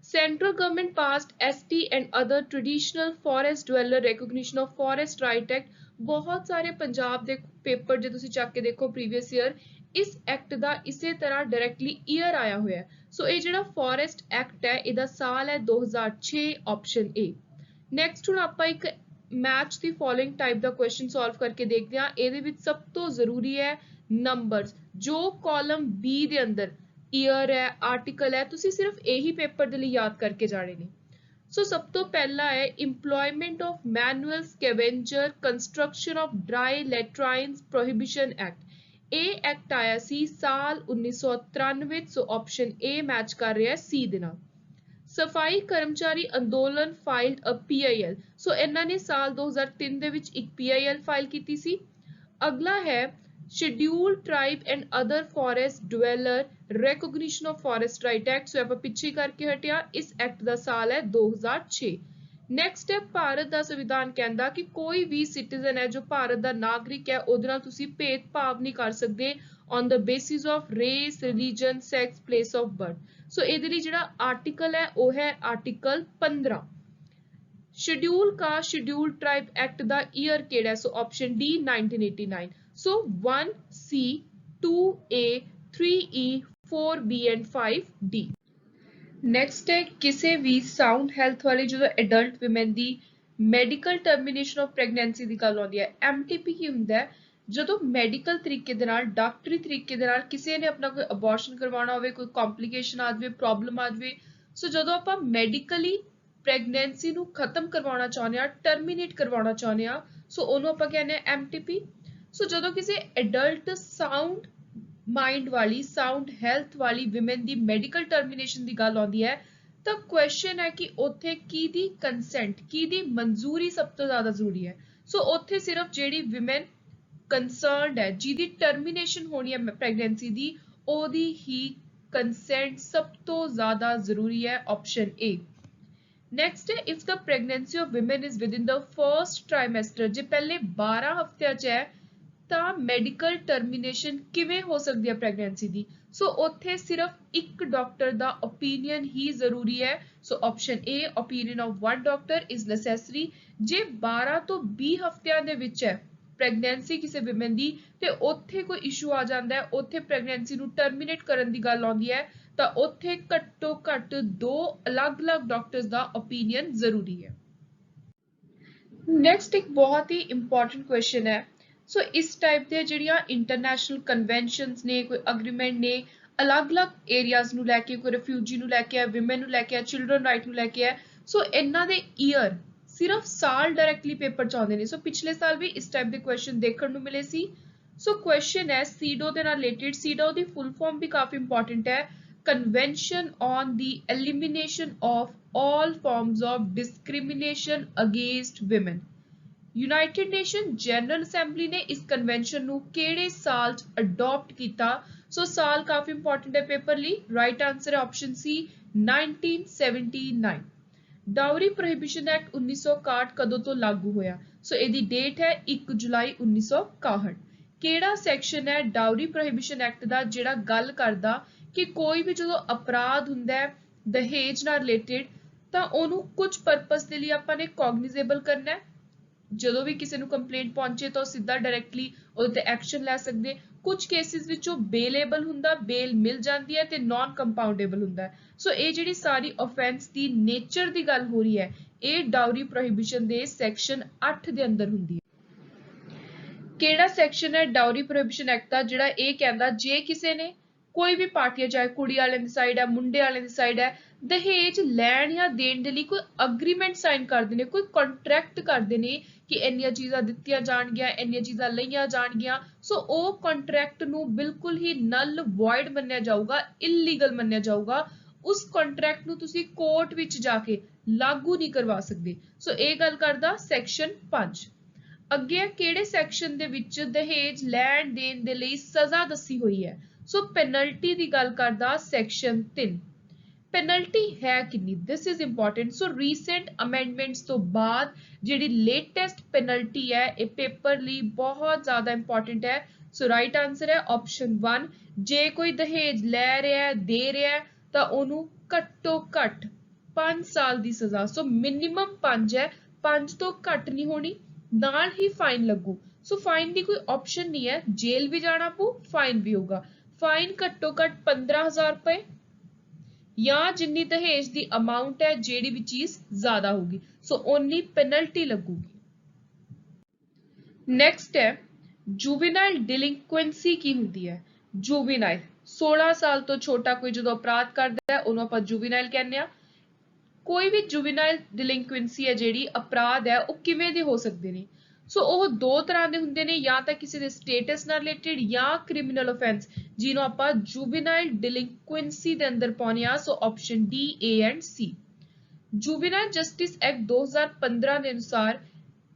Central government passed ST and other traditional forest dweller recognition of forest right act। ਬਹੁਤ ਸਾਰੇ ਪੰਜਾਬ ਦੇ ਪੇਪਰ ਜੇ ਤੁਸੀਂ ਚੱਕ ਕੇ ਦੇਖੋ ਪ੍ਰੀਵੀਅਸ ਈਅਰ ਇਸ ਐਕਟ ਦਾ ਇਸੇ ਤਰ੍ਹਾਂ ਡਾਇਰੈਕਟਲੀ ਈਅਰ ਆਇਆ ਹੋਇਆ ਹੈ। ਸੋ ਇਹ ਜਿਹੜਾ ਫੋਰੈਸਟ ਐਕਟ ਹੈ ਇਹਦਾ ਸਾਲ ਹੈ 2006, ਆਪਸ਼ਨ ਏ। ਨੈਕਸਟ ਹੁਣ ਆਪਾਂ ਇੱਕ match the following type the question solve ਕਰਕੇ ਦੇਖਦੇ ਹਾਂ। ਇਹਦੇ ਵਿੱਚ ਸਭ ਤੋਂ ਜ਼ਰੂਰੀ ਹੈ ਨੰਬਰਸ, ਜੋ ਕਾਲਮ ਬੀ ਦੇ ਅੰਦਰ ਈਅਰ ਹੈ, ਆਰਟੀਕਲ ਹੈ, ਤੁਸੀਂ ਸਿਰਫ ਇਹੀ ਪੇਪਰ ਦੇ ਲਈ ਯਾਦ ਕਰਕੇ ਜਾਣੇ ਨੇ। ਸੋ ਸਭ ਤੋਂ ਪਹਿਲਾ ਹੈ employment of manual scavenger construction of dry latrines prohibition act. ਇਹ ਐਕਟ ਆਇਆ ਸੀ ਸਾਲ 1993, ਸੋ ਆਪਸ਼ਨ ਏ ਮੈਚ ਕਰ ਰਿਹਾ ਸੀ ਦੇ ਨਾਲ। ਸਫਾਈ ਕਰਮਚਾਰੀ ਅੰਦੋਲਨ ਫਾਈਲਡ ਅ PIL, ਸੋ ਇਹਨਾਂ ਨੇ ਸਾਲ 2003 ਦੇ ਵਿੱਚ ਇੱਕ PIL ਫਾਈਲ ਕੀਤੀ ਸੀ। ਅਗਲਾ ਹੈ scheduled tribe and other forest dweller recognition of forest right act, so ਆਪਾਂ ਪਿੱਛੇ ਕਰਕੇ ਹਟਿਆ, ਇਸ ਐਕਟ ਦਾ ਸਾਲ ਹੈ 2006। ਨੈਕਸਟ ਹੈ ਭਾਰਤ ਦਾ ਸੰਵਿਧਾਨ ਕਹਿੰਦਾ ਕਿ ਕੋਈ ਵੀ ਸਿਟੀਜ਼ਨ ਹੈ ਜੋ ਭਾਰਤ ਦਾ ਨਾਗਰਿਕ ਹੈ ਉਹਦੇ ਨਾਲ ਤੁਸੀਂ ਭੇਦਭਾਵ ਨਹੀਂ ਕਰ ਸਕਦੇ on the basis of race, religion, sex, place of birth। ਸੋ ਇਹਦੇ ਲਈ ਜਿਹੜਾ ਆਰਟੀਕਲ ਹੈ ਉਹ ਹੈ article 15। Schedule caste schedule tribe act ਦਾ ਈਅਰ ਕਿਹੜਾ ਹੈ? So option D 1989। So 1C 2A 3E 4B and 5D। Next ਹੈ ਕਿਸੇ ਵੀ ਸਾਊਂਡ ਹੈਲਥ ਵਾਲੇ ਜਦੋਂ ਐਡਲਟ ਵਿਮਨ ਦੀ ਮੈਡੀਕਲ ਟਰਮੀਨੇਸ਼ਨ ਆਫ ਪ੍ਰੈਗਨੈਂਸੀ ਦੀ ਗੱਲ ਆਉਂਦੀ ਹੈ। MTP ਕੀ ਹੁੰਦਾ ਹੈ? ਜਦੋਂ ਮੈਡੀਕਲ ਤਰੀਕੇ ਦੇ ਨਾਲ ਡਾਕਟਰੀ ਤਰੀਕੇ ਦੇ ਨਾਲ ਕਿਸੇ ਨੇ ਆਪਣਾ ਕੋਈ ਅਬੋਰਸ਼ਨ ਕਰਵਾਉਣਾ ਹੋਵੇ, ਕੋਈ ਕੰਪਲਿਕੇਸ਼ਨ ਆ ਜਾਵੇ, ਪ੍ਰੋਬਲਮ ਆ ਜਾਵੇ, ਸੋ ਜਦੋਂ ਆਪਾਂ ਮੈਡੀਕਲੀ ਪ੍ਰੈਗਨੈਂਸੀ ਨੂੰ ਖਤਮ ਕਰਵਾਉਣਾ ਚਾਹੁੰਦੇ ਆ, ਟਰਮੀਨੇਟ ਕਰਵਾਉਣਾ ਚਾਹੁੰਦੇ ਆ, ਸੋ ਉਹਨੂੰ ਆਪਾਂ ਕਹਿੰਦੇ ਆ MTP। ਸੋ ਜਦੋਂ ਕਿਸੇ ਐਡਲਟ ਸਾਊਂਡ ਮਾਈਂਡ ਵਾਲੀ ਸਾਊਂਡ ਹੈਲਥ ਵਾਲੀ ਵਿਮਨ ਦੀ ਮੈਡੀਕਲ ਟਰਮੀਨੇਸ਼ਨ ਦੀ ਗੱਲ ਆਉਂਦੀ ਹੈ ਤਾਂ ਕੁਐਸਚਨ ਹੈ ਕਿ ਉੱਥੇ ਕਿਹਦੀ ਕੰਸੈਂਟ, ਕਿਹਦੀ ਮਨਜ਼ੂਰੀ ਸਭ ਤੋਂ ਜ਼ਿਆਦਾ ਜ਼ਰੂਰੀ ਹੈ? ਸੋ ਉੱਥੇ ਸਿਰਫ ਜਿਹੜੀ ਵਿਮਨ ਕੰਸਰਨਡ ਹੈ, ਜਿਹਦੀ ਟਰਮੀਨੇਸ਼ਨ ਹੋਣੀ ਹੈ ਪ੍ਰੈਗਨੈਂਸੀ ਦੀ, ਉਹਦੀ ਹੀ ਕੰਸੈਂਟ ਸਭ ਤੋਂ ਜ਼ਿਆਦਾ ਜ਼ਰੂਰੀ ਹੈ, ਆਪਸ਼ਨ ਏ। ਨੈਕਸਟ ਹੈ if the pregnancy of women is within the first trimester, ਜੇ ਪਹਿਲੇ 12 ਹਫ਼ਤਿਆਂ 'ਚ ਹੈ ਤਾਂ ਮੈਡੀਕਲ ਟਰਮੀਨੇਸ਼ਨ ਕਿਵੇਂ ਹੋ ਸਕਦੀ ਹੈ ਪ੍ਰੈਗਨੈਂਸੀ ਦੀ? ਸੋ ਉੱਥੇ ਸਿਰਫ ਇੱਕ ਡਾਕਟਰ ਦਾ ਓਪੀਨੀਅਨ ਹੀ ਜ਼ਰੂਰੀ ਹੈ, so option A opinion of one doctor is necessary. ਜੇ 12 ਤੋਂ 20 ਹਫ਼ਤਿਆਂ ਦੇ ਵਿੱਚ ਹੈ ਪ੍ਰੈਗਨੈਂਸੀ ਕਿਸੇ ਵਿਮਨ ਦੀ ਤੇ ਉੱਥੇ ਕੋਈ ਇਸ਼ੂ ਆ ਜਾਂਦਾ ਹੈ, ਉੱਥੇ ਪ੍ਰੈਗਨੈਂਸੀ ਨੂੰ ਟਰਮੀਨੇਟ ਕਰਨ ਦੀ ਗੱਲ ਆਉਂਦੀ ਹੈ ਤਾਂ ਉੱਥੇ ਘੱਟੋ ਘੱਟ 2 ਅਲੱਗ-ਅਲੱਗ ਡਾਕਟਰਸ ਦਾ ਓਪੀਨੀਅਨ ਜ਼ਰੂਰੀ ਹੈ। ਨੈਕਸਟ ਇੱਕ ਬਹੁਤ ਹੀ ਇੰਪੋਰਟੈਂਟ ਕੁਐਸਚਨ ਹੈ। ਸੋ ਇਸ ਟਾਈਪ ਦੇ ਜਿਹੜੀਆਂ ਇੰਟਰਨੈਸ਼ਨਲ ਕਨਵੈਨਸ਼ਨਸ ਨੇ, ਕੋਈ ਅਗਰੀਮੈਂਟ ਨੇ, ਅਲੱਗ-ਅਲੱਗ ਏਰੀਆਜ਼ ਨੂੰ ਲੈ ਕੇ, ਕੋਈ ਰਿਫਿਊਜੀ ਨੂੰ ਲੈ ਕੇ ਆ, ਵਿਮਨ ਨੂੰ ਲੈ ਕੇ ਆ, ਚਿਲਡਰਨ ਰਾਈਟ ਨੂੰ ਲੈ ਕੇ ਆ, ਸੋ ਇਹਨਾਂ ਦੇ ਈਅਰ ਸਿਰਫ ਸਾਲ ਡਾਇਰੈਕਟਲੀ ਪੇਪਰ ਚ ਆਉਂਦੇ ਨੇ। ਸੋ ਪਿਛਲੇ ਸਾਲ ਵੀ ਇਸ ਟਾਈਪ ਦੇ ਕੁਐਸਚਨ ਦੇਖਣ ਨੂੰ ਮਿਲੇ ਸੀ। ਸੋ ਕੁਐਸਚਨ ਹੈ ਸੀਡੋ ਦੇ ਨਾਲ ਰਿਲੇਟਡ। ਸੀਡੋ ਦੀ ਫੁੱਲ ਫਾਰਮ ਵੀ ਕਾਫੀ ਇੰਪੋਰਟੈਂਟ ਹੈ, convention on the elimination of all forms of discrimination against women। United nation general assembly ਨੇ ਇਸ ਕਨਵੈਨਸ਼ਨ ਨੂੰ ਕਿਹੜੇ ਸਾਲ 'ਚ ਅਡਾਪਟ ਕੀਤਾ? ਸੋ ਸਾਲ ਕਾਫੀ ਇੰਪੋਰਟੈਂਟ ਹੈ ਪੇਪਰ ਲਈ। ਰਾਈਟ ਆਨਸਰ ਹੈ ਆਪਸ਼ਨ ਸੀ 1979। ਡਾਊਰੀ ਪ੍ਰੋਹਿਬਿਸ਼ਨ ਐਕਟ 1961 ਕਦੋਂ ਤੋਂ ਲਾਗੂ ਹੋਇਆ? ਸੋ ਇਹਦੀ ਡੇਟ ਹੈ 1 ਜੁਲਾਈ 1961। ਕਿਹੜਾ ਸੈਕਸ਼ਨ ਹੈ ਡਾਊਰੀ ਪ੍ਰੋਹਿਬਿਸ਼ਨ ਐਕਟ ਦਾ ਜਿਹੜਾ ਗੱਲ ਕਰਦਾ ਕਿ ਕੋਈ ਵੀ ਜਦੋਂ ਅਪਰਾਧ ਹੁੰਦਾ ਹੈ ਦਹੇਜ ਨਾਲ ਰਿਲੇਟਡ ਤਾਂ ਉਹਨੂੰ ਕੁਝ ਪਰਪਸ ਦੇ ਲਈ ਆਪਾਂ ਨੇ ਕੌਗਨੀਜ਼ੇਬਲ ਕਰਨਾ ਹੈ। ਜਦੋਂ ਵੀ ਕਿਸੇ ਨੂੰ ਕੰਪਲੇਂਟ ਪਹੁੰਚੇ ਤਾਂ ਸਿੱਧਾ ਡਾਇਰੈਕਟਲੀ ਉਹਦੇ ਤੇ ਐਕਸ਼ਨ ਲੈ ਸਕਦੇ। ਕੁਝ ਕੇਸਿਸ ਵਿੱਚ ਉਹ ਬੇਲੇਬਲ ਹੁੰਦਾ, ਬੇਲ ਮਿਲ ਜਾਂਦੀ ਹੈ ਤੇ ਨਾਨ ਕੰਪਾਊਂਡੇਬਲ ਹੁੰਦਾ ਹੈ। ਸੋ ਇਹ ਜਿਹੜੀ ਸਾਰੀ ਆਫੈਂਸ ਦੀ ਨੇਚਰ ਦੀ ਗੱਲ ਹੋ ਰਹੀ ਹੈ, ਇਹ ਡਾਊਰੀ ਪ੍ਰੋਹਿਬਿਸ਼ਨ ਦੇ ਸੈਕਸ਼ਨ 8 ਦੇ ਅੰਦਰ ਹੁੰਦੀ ਹੈ। ਕਿਹੜਾ ਸੈਕਸ਼ਨ ਹੈ ਡਾਊਰੀ ਪ੍ਰੋਹਿਬਿਸ਼ਨ ਐਕਟ ਦਾ ਜਿਹੜਾ ਇਹ ਕਹਿੰਦਾ ਜੇ ਕਿਸੇ ਨੇ ਕੋਈ ਵੀ ਪਾਰਟੀ ਹੈ, ਚਾਹੇ ਕੁੜੀ ਵਾਲਿਆਂ ਦੀ ਸਾਈਡ ਹੈ, ਮੁੰਡੇ ਵਾਲਿਆਂ ਦੀ ਸਾਈਡ ਹੈ, ਦਹੇਜ ਲੈਣ ਜਾਂ ਦੇਣ ਦੇ ਲਈ ਕੋਈ ਅਗਰੀਮੈਂਟ ਸਾਈਨ ਕਰਦੇ ਨੇ, ਕੋਈ ਕੰਟਰੈਕਟ ਕਰਦੇ ਨੇ ਕਿ ਇੰਨੀਆਂ ਚੀਜ਼ਾਂ ਦਿੱਤੀਆਂ ਜਾਣਗੀਆਂ, ਇੰਨੀਆਂ ਚੀਜ਼ਾਂ ਲਈਆਂ ਜਾਣਗੀਆਂ, ਸੋ ਉਹ ਕੰਟਰੈਕਟ ਨੂੰ ਬਿਲਕੁਲ ਹੀ ਨਲ ਵੋਇਡ ਮੰਨਿਆ ਜਾਊਗਾ, ਇਲੀਗਲ ਮੰਨਿਆ ਜਾਊਗਾ। ਉਸ ਕੰਟਰੈਕਟ ਨੂੰ ਤੁਸੀਂ ਕੋਰਟ ਵਿੱਚ ਜਾ ਕੇ ਲਾਗੂ ਨਹੀਂ ਕਰਵਾ ਸਕਦੇ। ਸੋ ਇਹ ਗੱਲ ਕਰਦਾ ਸੈਕਸ਼ਨ 5। ਅੱਗੇ ਕਿਹੜੇ ਸੈਕਸ਼ਨ ਦੇ ਵਿੱਚ ਦਹੇਜ ਲੈਣ ਦੇਣ ਦੇ ਲਈ ਸਜ਼ਾ ਦੱਸੀ ਹੋਈ ਹੈ? ਸੋ ਪੈਨਲਟੀ ਦੀ ਗੱਲ ਕਰਦਾ ਸੈਕਸ਼ਨ 3। ਪੈਨਲਟੀ ਹੈ ਕਿੰਨੀ? This is important. So recent amendments ਤੋਂ ਬਾਅਦ ਜਿਹੜੀ ਲੇਟੈਸਟ ਪੈਨਲਟੀ ਹੈ ਇਹ ਪੇਪਰ ਲਈ ਬਹੁਤ ਜ਼ਿਆਦਾ ਇੰਪੋਰਟੈਂਟ ਹੈ। ਸੋ ਰਾਈਟ ਆਨਸਰ ਹੈ ਆਪਸ਼ਨ 1। ਜੇ ਕੋਈ ਦਹੇਜ ਲੈ ਰਿਹਾ ਹੈ, ਦੇ ਰਿਹਾ ਹੈ ਤਾਂ ਉਹਨੂੰ ਘੱਟੋ ਘੱਟ 5 ਸਾਲ ਦੀ ਸਜ਼ਾ, ਸੋ ਮਿਨੀਮਮ 5 ਹੈ, 5 ਤੋਂ ਘੱਟ ਨਹੀਂ ਹੋਣੀ, ਨਾਲ ਹੀ ਫਾਈਨ ਲੱਗੂ। ਸੋ ਫਾਈਨ ਦੀ ਕੋਈ ਆਪਸ਼ਨ ਨਹੀਂ ਹੈ, ਜੇਲ੍ਹ ਵੀ ਜਾਣਾ ਪਊ, ਫਾਈਨ ਵੀ ਹੋਊਗਾ। ਫਾਈਨ ਘੱਟੋ ਘੱਟ 15,000 ਰੁਪਏ ਜਾਂ ਜਿੰਨੀ ਦਹੇਜ ਦੀ ਅਮਾਉਂਟ ਹੈ ਜਿਹੜੀ ਵੀ ਚੀਜ਼ ਜ਼ਿਆਦਾ ਹੋਊਗੀ, ਸੋ ਓਨੀ ਪੈਨਲਟੀ ਲੱਗੂਗੀ। ਨੈਕਸਟ ਹੈ ਜੁਵੇਨਾਈਲ ਡਿਲਿੰਕੁਐਂਸੀ ਕੀ ਹੁੰਦੀ ਹੈ? ਜੁਵੇਨਾਈਲ 16 ਸਾਲ ਤੋਂ ਛੋਟਾ ਕੋਈ ਜਦੋਂ ਅਪਰਾਧ ਕਰਦਾ ਹੈ ਉਹਨੂੰ ਆਪਾਂ ਜੁਵੇਨਾਈਲ ਕਹਿੰਦੇ ਆ। ਕੋਈ ਵੀ ਜੁਵੀਨਾਈਲ ਡਿਲਿੰਕੁਐਂਸੀ ਹੈ ਜਿਹੜੀ ਅਪਰਾਧ ਹੈ ਉਹ ਕਿਵੇਂ ਦੇ ਹੋ ਸਕਦੇ ਨੇ। ਸੋ ਉਹ ਦੋ ਤਰ੍ਹਾਂ ਦੇ ਹੁੰਦੇ ਨੇ, ਜਾਂ ਤਾਂ ਕਿਸੇ ਦੇ ਸਟੇਟਸ ਨਾਲ ਰਿਲੇਟਡ ਜਾਂ ਕ੍ਰਿਮੀਨਲ ਆਫੈਂਸ, ਜਿਹਨੂੰ ਆਪਾਂ ਜੁਵੀਨਾਈਲ ਡਿਲਿੰਕੁਐਂਸੀ ਦੇ ਅੰਦਰ ਪਾਉਂਦੇ ਆ। So option D, A and C. Juvenile justice act 2015 ਦੇ ਅਨੁਸਾਰ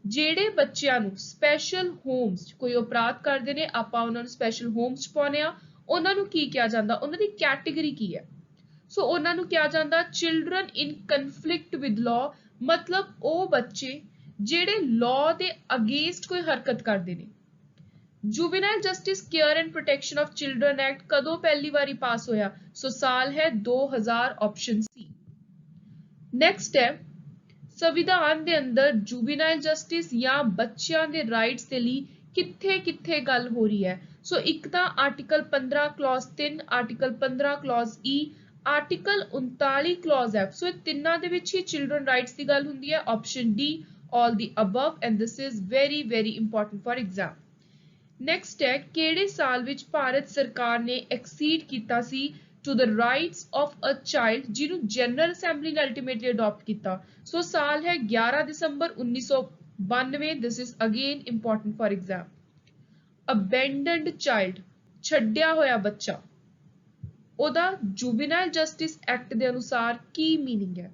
ਜਿਹੜੇ ਬੱਚਿਆਂ ਨੂੰ ਸਪੈਸ਼ਲ ਹੋਮਸ, ਕੋਈ ਅਪਰਾਧ ਕਰਦੇ ਨੇ ਆਪਾਂ ਉਹਨਾਂ ਨੂੰ ਸਪੈਸ਼ਲ ਹੋਮਸ ਚ ਪਾਉਂਦੇ ਆ, ਉਹਨਾਂ ਨੂੰ ਕੀ ਕਿਹਾ ਜਾਂਦਾ, ਉਹਨਾਂ ਦੀ ਕੈਟੇਗਰੀ ਕੀ ਹੈ। ਸੋ ਉਹਨਾਂ ਨੂੰ ਕਿਹਾ ਜਾਂਦਾ children in conflict with law, ਮਤਲਬ ਉਹ ਬੱਚੇ ਜਿਹੜੇ ਲਾਅ ਦੇ ਅਗੇਂਸਟ ਕੋਈ ਹਰਕਤ ਕਰਦੇ ਨੇ। Juvenile justice care and protection of children act ਕਦੋਂ ਪਹਿਲੀ ਵਾਰੀ ਪਾਸ ਹੋਇਆ? ਸੋ ਸਾਲ ਹੈ 2000, ਆਪਸ਼ਨ ਸੀ। ਨੈਕਸਟ ਹੈ ਸੰਵਿਧਾਨ ਦੇ ਅੰਦਰ ਜੁਵੀਨਾਈਲ ਜਸਟਿਸ ਜਾਂ ਬੱਚਿਆਂ ਦੇ ਰਾਈਟਸ ਦੇ ਲਈ ਕਿੱਥੇ ਕਿੱਥੇ ਗੱਲ ਹੋ ਰਹੀ ਹੈ। ਸੋ ਇੱਕ ਤਾਂ ਆਰਟੀਕਲ 15 ਕਲੌਜ਼ 3, ਆਰਟੀਕਲ 15 ਕਲੌਜ਼ ਈ, ਆਰਟੀਕਲ 39 ਕਲੌਜ਼ ਐਫ। ਸੋ ਇਹ ਤਿੰਨਾਂ ਦੇ ਵਿੱਚ ਹੀ ਚਿਲਡਰਨ ਰਾਈਟਸ ਦੀ ਗੱਲ ਹੁੰਦੀ ਹੈ। Option D, all the above, and this is very very important for exam. Next ਹੈ ਕਿਹੜੇ ਸਾਲ ਵਿੱਚ ਭਾਰਤ ਸਰਕਾਰ ਨੇ ਐਕਸੀਡ ਕੀਤਾ ਸੀ to the rights of a child, ਜਿਹਨੂੰ ਜਨਰਲ ਅਸੈਂਬਲੀ ਨੇ ਅਲਟੀਮੇਟਲੀ ਅਡਾਪਟ ਕੀਤਾ। ਸੋ ਸਾਲ ਹੈ 11 ਦਸੰਬਰ 1992। this is again important for exam. abandoned child, ਛੱਡਿਆ ਹੋਇਆ ਬੱਚਾ, ਉਹਦਾ ਜੁਵੀਨਾਈਲ ਜਸਟਿਸ ਐਕਟ ਦੇ ਅਨੁਸਾਰ ਕੀ ਮੀਨਿੰਗ ਹੈ?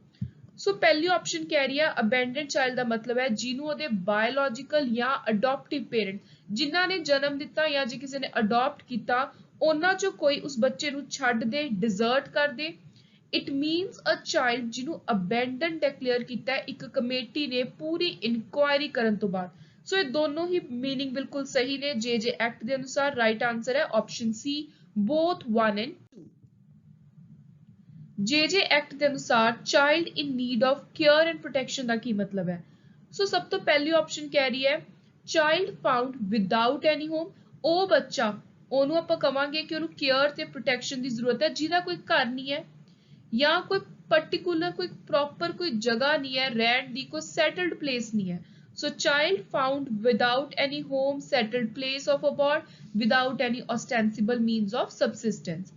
ਸੋ ਪਹਿਲੀ ਆਪਸ਼ਨ ਕਹਿ ਰਹੀ ਹੈ ਅਬੈਂਡਨਡ ਚਾਈਲਡ ਦਾ ਮਤਲਬ ਹੈ ਜਿਹਨੂੰ ਉਹਦੇ ਬਾਇਓਲੋਜੀਕਲ ਜਾਂ ਅਡਾਪਟਿਵ ਪੇਰੈਂਟ, ਜਿਨ੍ਹਾਂ ਨੇ ਜਨਮ ਦਿੱਤਾ ਜਾਂ ਜੇ ਕਿਸੇ ਨੇ ਅਡਾਪਟ ਕੀਤਾ, ਉਹਨਾਂ ਚੋਂ ਕੋਈ ਉਸ ਬੱਚੇ ਨੂੰ ਛੱਡ ਦੇ, ਡਿਜ਼ਰਟ ਕਰ ਦੇ। ਇਟ ਮੀਨਸ ਅ ਚਾਈਲਡ ਜਿਹਨੂੰ ਅਬੈਂਡਨ ਡਿਕਲੇਅਰ ਕੀਤਾ ਇੱਕ ਕਮੇਟੀ ਨੇ ਪੂਰੀ ਇਨਕੁਆਇਰੀ ਕਰਨ ਤੋਂ ਬਾਅਦ। ਸੋ ਇਹ ਦੋਨੋਂ ਹੀ ਮੀਨਿੰਗ ਬਿਲਕੁਲ ਸਹੀ ਨੇ ਜੇ ਐਕਟ ਦੇ ਅਨੁਸਾਰ। ਰਾਈਟ ਆਂਸਰ ਹੈ ਆਪਸ਼ਨ ਸੀ, both 1 and 2। ਜੇ ਐਕਟ ਦੇ ਅਨੁਸਾਰ child in need of care and protection ਦਾ ਕੀ ਮਤਲਬ ਹੈ? ਸੋ ਸਭ ਤੋਂ ਪਹਿਲੀ ਆਪਸ਼ਨ ਕਹਿ ਰਹੀ ਹੈ child found without any home, ਉਹ ਬੱਚਾ, ਉਹਨੂੰ ਆਪਾਂ ਕਵਾਂਗੇ ਕਿ ਉਹਨੂੰ ਕੇਅਰ ਤੇ ਪ੍ਰੋਟੈਕਸ਼ਨ ਦੀ ਜ਼ਰੂਰਤ ਹੈ ਜਿਹਦਾ ਕੋਈ ਘਰ ਨਹੀਂ ਹੈ ਜਾਂ ਕੋਈ ਪਾਰਟਿਕੂਲਰ ਕੋਈ ਪ੍ਰੋਪਰ ਕੋਈ ਜਗ੍ਹਾ ਨਹੀਂ ਹੈ ਰਹਿਣ ਦੀ, ਕੋਈ ਸੈਟਲਡ ਪਲੇਸ ਨਹੀਂ ਹੈ। So child found without any home, settled place of abode, without any ostensible means of subsistence।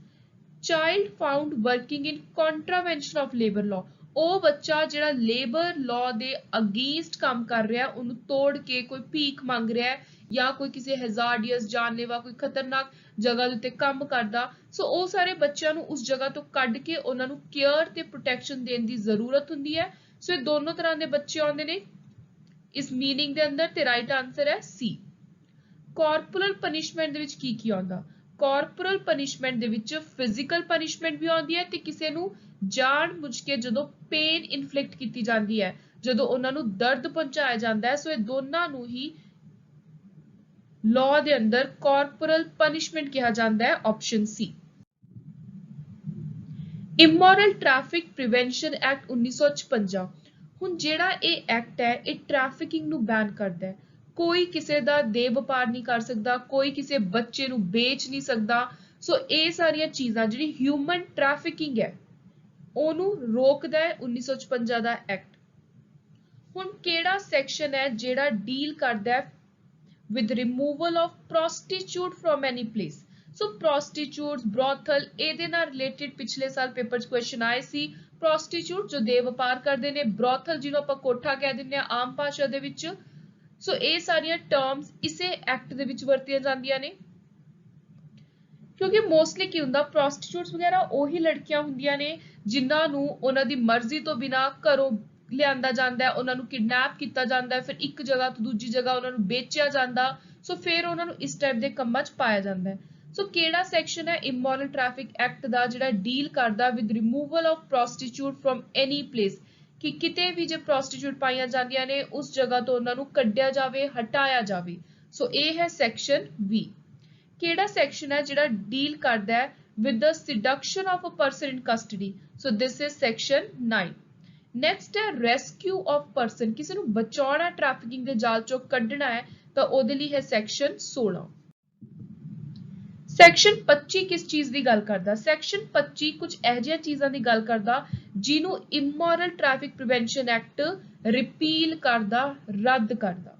Child found working in contravention of labour law, ਉਹ ਬੱਚਾ ਜਿਹੜਾ ਲੇਬਰ ਲਾਅ ਦੇ ਅਗੇਂਸਟ ਕੰਮ ਕਰ ਰਿਹਾ, ਉਹਨੂੰ ਤੋੜ ਕੇ ਕੋਈ ਭੀਖ ਮੰਗ ਰਿਹਾ ਹੈ ਜਾਂ ਕੋਈ ਕਿਸੇ ਹੈਜ਼ਾਰਡੀਅਸ, ਜਾਨਲੇਵਾ, ਕੋਈ ਖਤਰਨਾਕ ਜਗ੍ਹਾ ਦੇ ਉੱਤੇ ਕੰਮ ਕਰਦਾ। ਸੋ ਉਹ ਸਾਰੇ ਬੱਚਿਆਂ ਨੂੰ ਉਸ ਜਗ੍ਹਾ ਤੋਂ ਕੱਢ ਕੇ ਉਹਨਾਂ ਨੂੰ ਕੇਅਰ ਤੇ ਪ੍ਰੋਟੈਕਸ਼ਨ ਦੇਣ ਦੀ ਜ਼ਰੂਰਤ ਹੁੰਦੀ ਹੈ। ਸੋ ਇਹ ਦੋਨੋਂ ਤਰ੍ਹਾਂ ਦੇ ਬੱਚੇ ਆਉਂਦੇ ਨੇ ਇਸ ਮੀਨਿੰਗ ਦੇ ਅੰਦਰ ਤੇ ਰਾਈਟ ਆਂਸਰ ਹੈ ਸੀ। ਕਾਰਪੋਰਲ ਪਨਿਸ਼ਮੈਂਟ ਦੇ ਵਿੱਚ ਕੀ ਆਉਂਦਾ? ਕਾਰਪੋਰਲ ਪਨਿਸ਼ਮੈਂਟ ਦੇ ਵਿੱਚ ਫਿਜ਼ੀਕਲ ਪਨਿਸ਼ਮੈਂਟ ਵੀ ਆਉਂਦੀ ਹੈ ਤੇ ਕਿਸੇ ਨੂੰ ਜਾਣਬੁੱਝ ਕੇ ਜਦੋਂ ਪੇਨ ਇਨਫਲਿਕਟ ਕੀਤੀ ਜਾਂਦੀ ਹੈ, ਜਦੋਂ ਉਹਨਾਂ ਨੂੰ ਦਰਦ ਪਹੁੰਚਾਇਆ ਜਾਂਦਾ ਹੈ। ਸੋ ਇਹ ਦੋਨਾਂ ਨੂੰ ਹੀ ਲਾਅ ਦੇ ਅੰਦਰ ਕਾਰਪੋਰਲ ਪਨਿਸ਼ਮੈਂਟ ਕਿਹਾ ਜਾਂਦਾ ਹੈ। ਆਪਸ਼ਨ ਸੀ। Immoral traffic prevention act 1956। ਹੁਣ ਜਿਹੜਾ ਇਹ ਐਕਟ ਹੈ ਇਹ ਟ੍ਰੈਫਿਕਿੰਗ ਨੂੰ ਬੈਨ ਕਰਦਾ ਹੈ। ਕੋਈ ਕਿਸੇ ਦਾ ਦੇਹ ਵਪਾਰ ਨਹੀਂ ਕਰ ਸਕਦਾ, ਕੋਈ ਕਿਸੇ ਬੱਚੇ ਨੂੰ ਵੇਚ ਨਹੀਂ ਸਕਦਾ। ਸੋ ਇਹ ਸਾਰੀਆਂ ਚੀਜ਼ਾਂ ਜਿਹੜੀ ਹਿਊਮਨ ਟ੍ਰੈਫਿਕਿੰਗ ਹੈ ਉਹਨੂੰ ਰੋਕਦਾ ਹੈ 1956 ਦਾ ਐਕਟ। ਹੁਣ ਕਿਹੜਾ ਸੈਕਸ਼ਨ ਹੈ ਜਿਹੜਾ ਡੀਲ ਕਰਦਾ ਹੈ with removal of prostitute from any place? So prostitutes, brothel, ਇਹਦੇ ਨਾਲ ਰਿਲੇਟਡ ਪਿਛਲੇ ਸਾਲ ਪੇਪਰ 'ਚ ਕੁਐਸਚਨ ਆਏ ਸੀ। prostitute ਜੋ ਦੇਹ ਵਪਾਰ ਕਰਦੇ ਨੇ, brothel ਜਿਹਨੂੰ ਆਪਾਂ ਕੋਠਾ ਕਹਿ ਦਿੰਦੇ ਆ ਆਮ ਭਾਸ਼ਾ ਦੇ ਵਿੱਚ। ਸੋ ਇਹ ਸਾਰੀਆਂ ਟਰਮਸ ਇਸੇ ਐਕਟ ਦੇ ਵਿੱਚ ਵਰਤੀਆਂ ਜਾਂਦੀਆਂ ਨੇ ਕਿਉਂਕਿ ਮੋਸਟਲੀ ਕੀ ਹੁੰਦਾ, ਪ੍ਰੋਸਟੀਟਿਊਟਸ ਵਗੈਰਾ ਉਹੀ ਲੜਕੀਆਂ ਹੁੰਦੀਆਂ ਨੇ ਜਿਨ੍ਹਾਂ ਨੂੰ ਉਹਨਾਂ ਦੀ ਮਰਜ਼ੀ ਤੋਂ ਬਿਨਾਂ ਘਰੋਂ ਲਿਆਂਦਾ ਜਾਂਦਾ ਹੈ, ਉਹਨਾਂ ਨੂੰ ਕਿਡਨੈਪ ਕੀਤਾ ਜਾਂਦਾ ਹੈ, ਫਿਰ ਇੱਕ ਜਗ੍ਹਾ ਤੋਂ ਦੂਜੀ ਜਗ੍ਹਾ ਉਹਨਾਂ ਨੂੰ ਵੇਚਿਆ ਜਾਂਦਾ। ਸੋ ਫਿਰ ਉਹਨਾਂ ਨੂੰ ਇਸ ਟਾਈਪ ਦੇ ਕੰਮਾਂ 'ਚ ਪਾਇਆ ਜਾਂਦਾ ਹੈ। ਸੋ ਕਿਹੜਾ ਸੈਕਸ਼ਨ ਹੈ ਇਮੋਰਲ ਟ੍ਰੈਫਿਕ ਐਕਟ ਦਾ ਜਿਹੜਾ ਡੀਲ ਕਰਦਾ with removal of prostitute from any place, ਕਿ ਕਿਤੇ ਵੀ ਜੇ ਪ੍ਰੋਸਟੀਟਿਊਟ ਪਾਈਆਂ ਜਾਂਦੀਆਂ ਨੇ ਉਸ ਜਗ੍ਹਾ ਤੋਂ ਉਹਨਾਂ ਨੂੰ ਕੱਢਿਆ ਜਾਵੇ, ਹਟਾਇਆ ਜਾਵੇ। ਸੋ ਇਹ ਹੈ ਸੈਕਸ਼ਨ 20। ਕਿਹੜਾ ਸੈਕਸ਼ਨ ਹੈ ਜਿਹੜਾ ਡੀਲ ਕਰਦਾ ਹੈ with the seduction of a person in custody? So this is section 9। Next ਹੈ ਰੈਸਕਿਊ ਆਫ ਪਰਸਨ, ਕਿਸੇ ਨੂੰ ਬਚਾਉਣਾ ਟ੍ਰੈਫਿਕਿੰਗ ਦੇ ਜਾਲ ਚੋਂ ਕੱਢਣਾ ਹੈ ਤਾਂ ਉਹਦੇ ਲਈ ਹੈ ਸੈਕਸ਼ਨ 16। ਸੈਕਸ਼ਨ 25 ਕਿਸ ਚੀਜ਼ ਦੀ ਗੱਲ ਕਰਦਾ? ਸੈਕਸ਼ਨ 25 ਕੁਝ ਇਹੋ ਜਿਹੀਆਂ ਚੀਜ਼ਾਂ ਦੀ ਗੱਲ ਕਰਦਾ ਜਿਹਨੂੰ immoral traffic prevention act repeal ਕਰਦਾ, ਰੱਦ ਕਰਦਾ।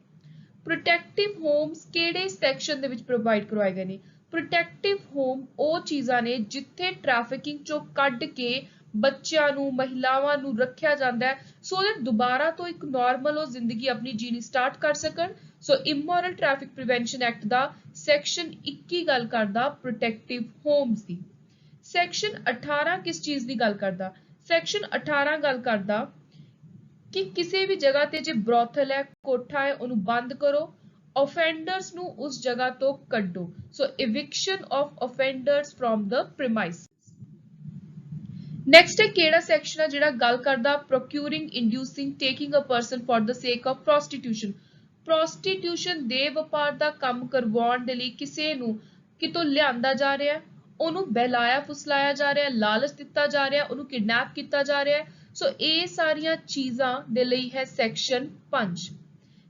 ਪ੍ਰੋਟੈਕਟਿਵ ਹੋਮਸ ਕਿਹੜੇ ਸੈਕਸ਼ਨ ਦੇ ਵਿੱਚ ਪ੍ਰੋਵਾਈਡ ਕਰਵਾਏ ਗਏ ਨੇ? ਪ੍ਰੋਟੈਕਟਿਵ ਹੋਮ ਉਹ ਚੀਜ਼ਾਂ ਨੇ ਜਿੱਥੇ ਟ੍ਰੈਫਿਕਿੰਗ ਚੋਂ ਕੱਢ ਕੇ ਬੱਚਿਆਂ ਨੂੰ ਮਹਿਲਾਵਾਂ ਨੂੰ ਰੱਖਿਆ ਜਾਂਦਾ ਹੈ ਸੋ that ਦੁਬਾਰਾ ਤੋਂ ਇੱਕ ਨਾਰਮਲ ਉਹ ਜ਼ਿੰਦਗੀ ਆਪਣੀ ਜੀਣੀ ਸਟਾਰਟ ਕਰ ਸਕਣ। ਸੋ ਇਮੋਰਲ ਟ੍ਰੈਫਿਕ ਪ੍ਰੀਵੈਂਸ਼ਨ ਐਕਟ ਦਾ ਸੈਕਸ਼ਨ 21 ਗੱਲ ਕਰਦਾ ਪ੍ਰੋਟੈਕਟਿਵ ਹੋਮਸ ਦੀ। ਸੈਕਸ਼ਨ 18 ਕਿਸ ਚੀਜ਼ ਦੀ ਗੱਲ ਕਰਦਾ? ਸੈਕਸ਼ਨ 18 ਗੱਲ ਕਰਦਾ ਕਿ ਕਿਸੇ ਵੀ ਜਗ੍ਹਾ ਤੇ ਜੇ ਬ੍ਰੋਥਲ ਹੈ, ਕੋਠਾ ਹੈ, ਉਹਨੂੰ ਬੰਦ ਕਰੋ, offenders ਨੂੰ ਉਸ ਜਗ੍ਹਾ ਤੋਂ ਕੱਢੋ। ਸੋ eviction of offenders from the premise। Next ਹੈ ਕਿਹੜਾ ਸੈਕਸ਼ਨ ਹੈ ਜਿਹੜਾ ਗੱਲ ਕਰਦਾ procuring, inducing, taking a person for the sake of prostitution। Prostitution ਦੇ ਵਪਾਰ ਦਾ ਕੰਮ ਕਰਵਾਉਣ ਦੇ ਲਈ ਕਿਸੇ ਨੂੰ ਕਿਤੋਂ ਲਿਆਂਦਾ ਜਾ ਰਿਹਾ ਹੈ, ਉਹਨੂੰ ਬਹਿਲਾਇਆ ਫੁਸਲਾਇਆ ਜਾ ਰਿਹਾ ਹੈ, ਲਾਲਚ ਦਿੱਤਾ ਜਾ ਰਿਹਾ ਹੈ, ਉਹਨੂੰ ਕਿਡਨੈਪ ਕੀਤਾ ਜਾ ਰਿਹਾ ਹੈ। ਸੋ ਇਹ ਸਾਰੀਆਂ ਚੀਜ਼ਾਂ ਦੇ ਲਈ ਹੈ ਸੈਕਸ਼ਨ 5।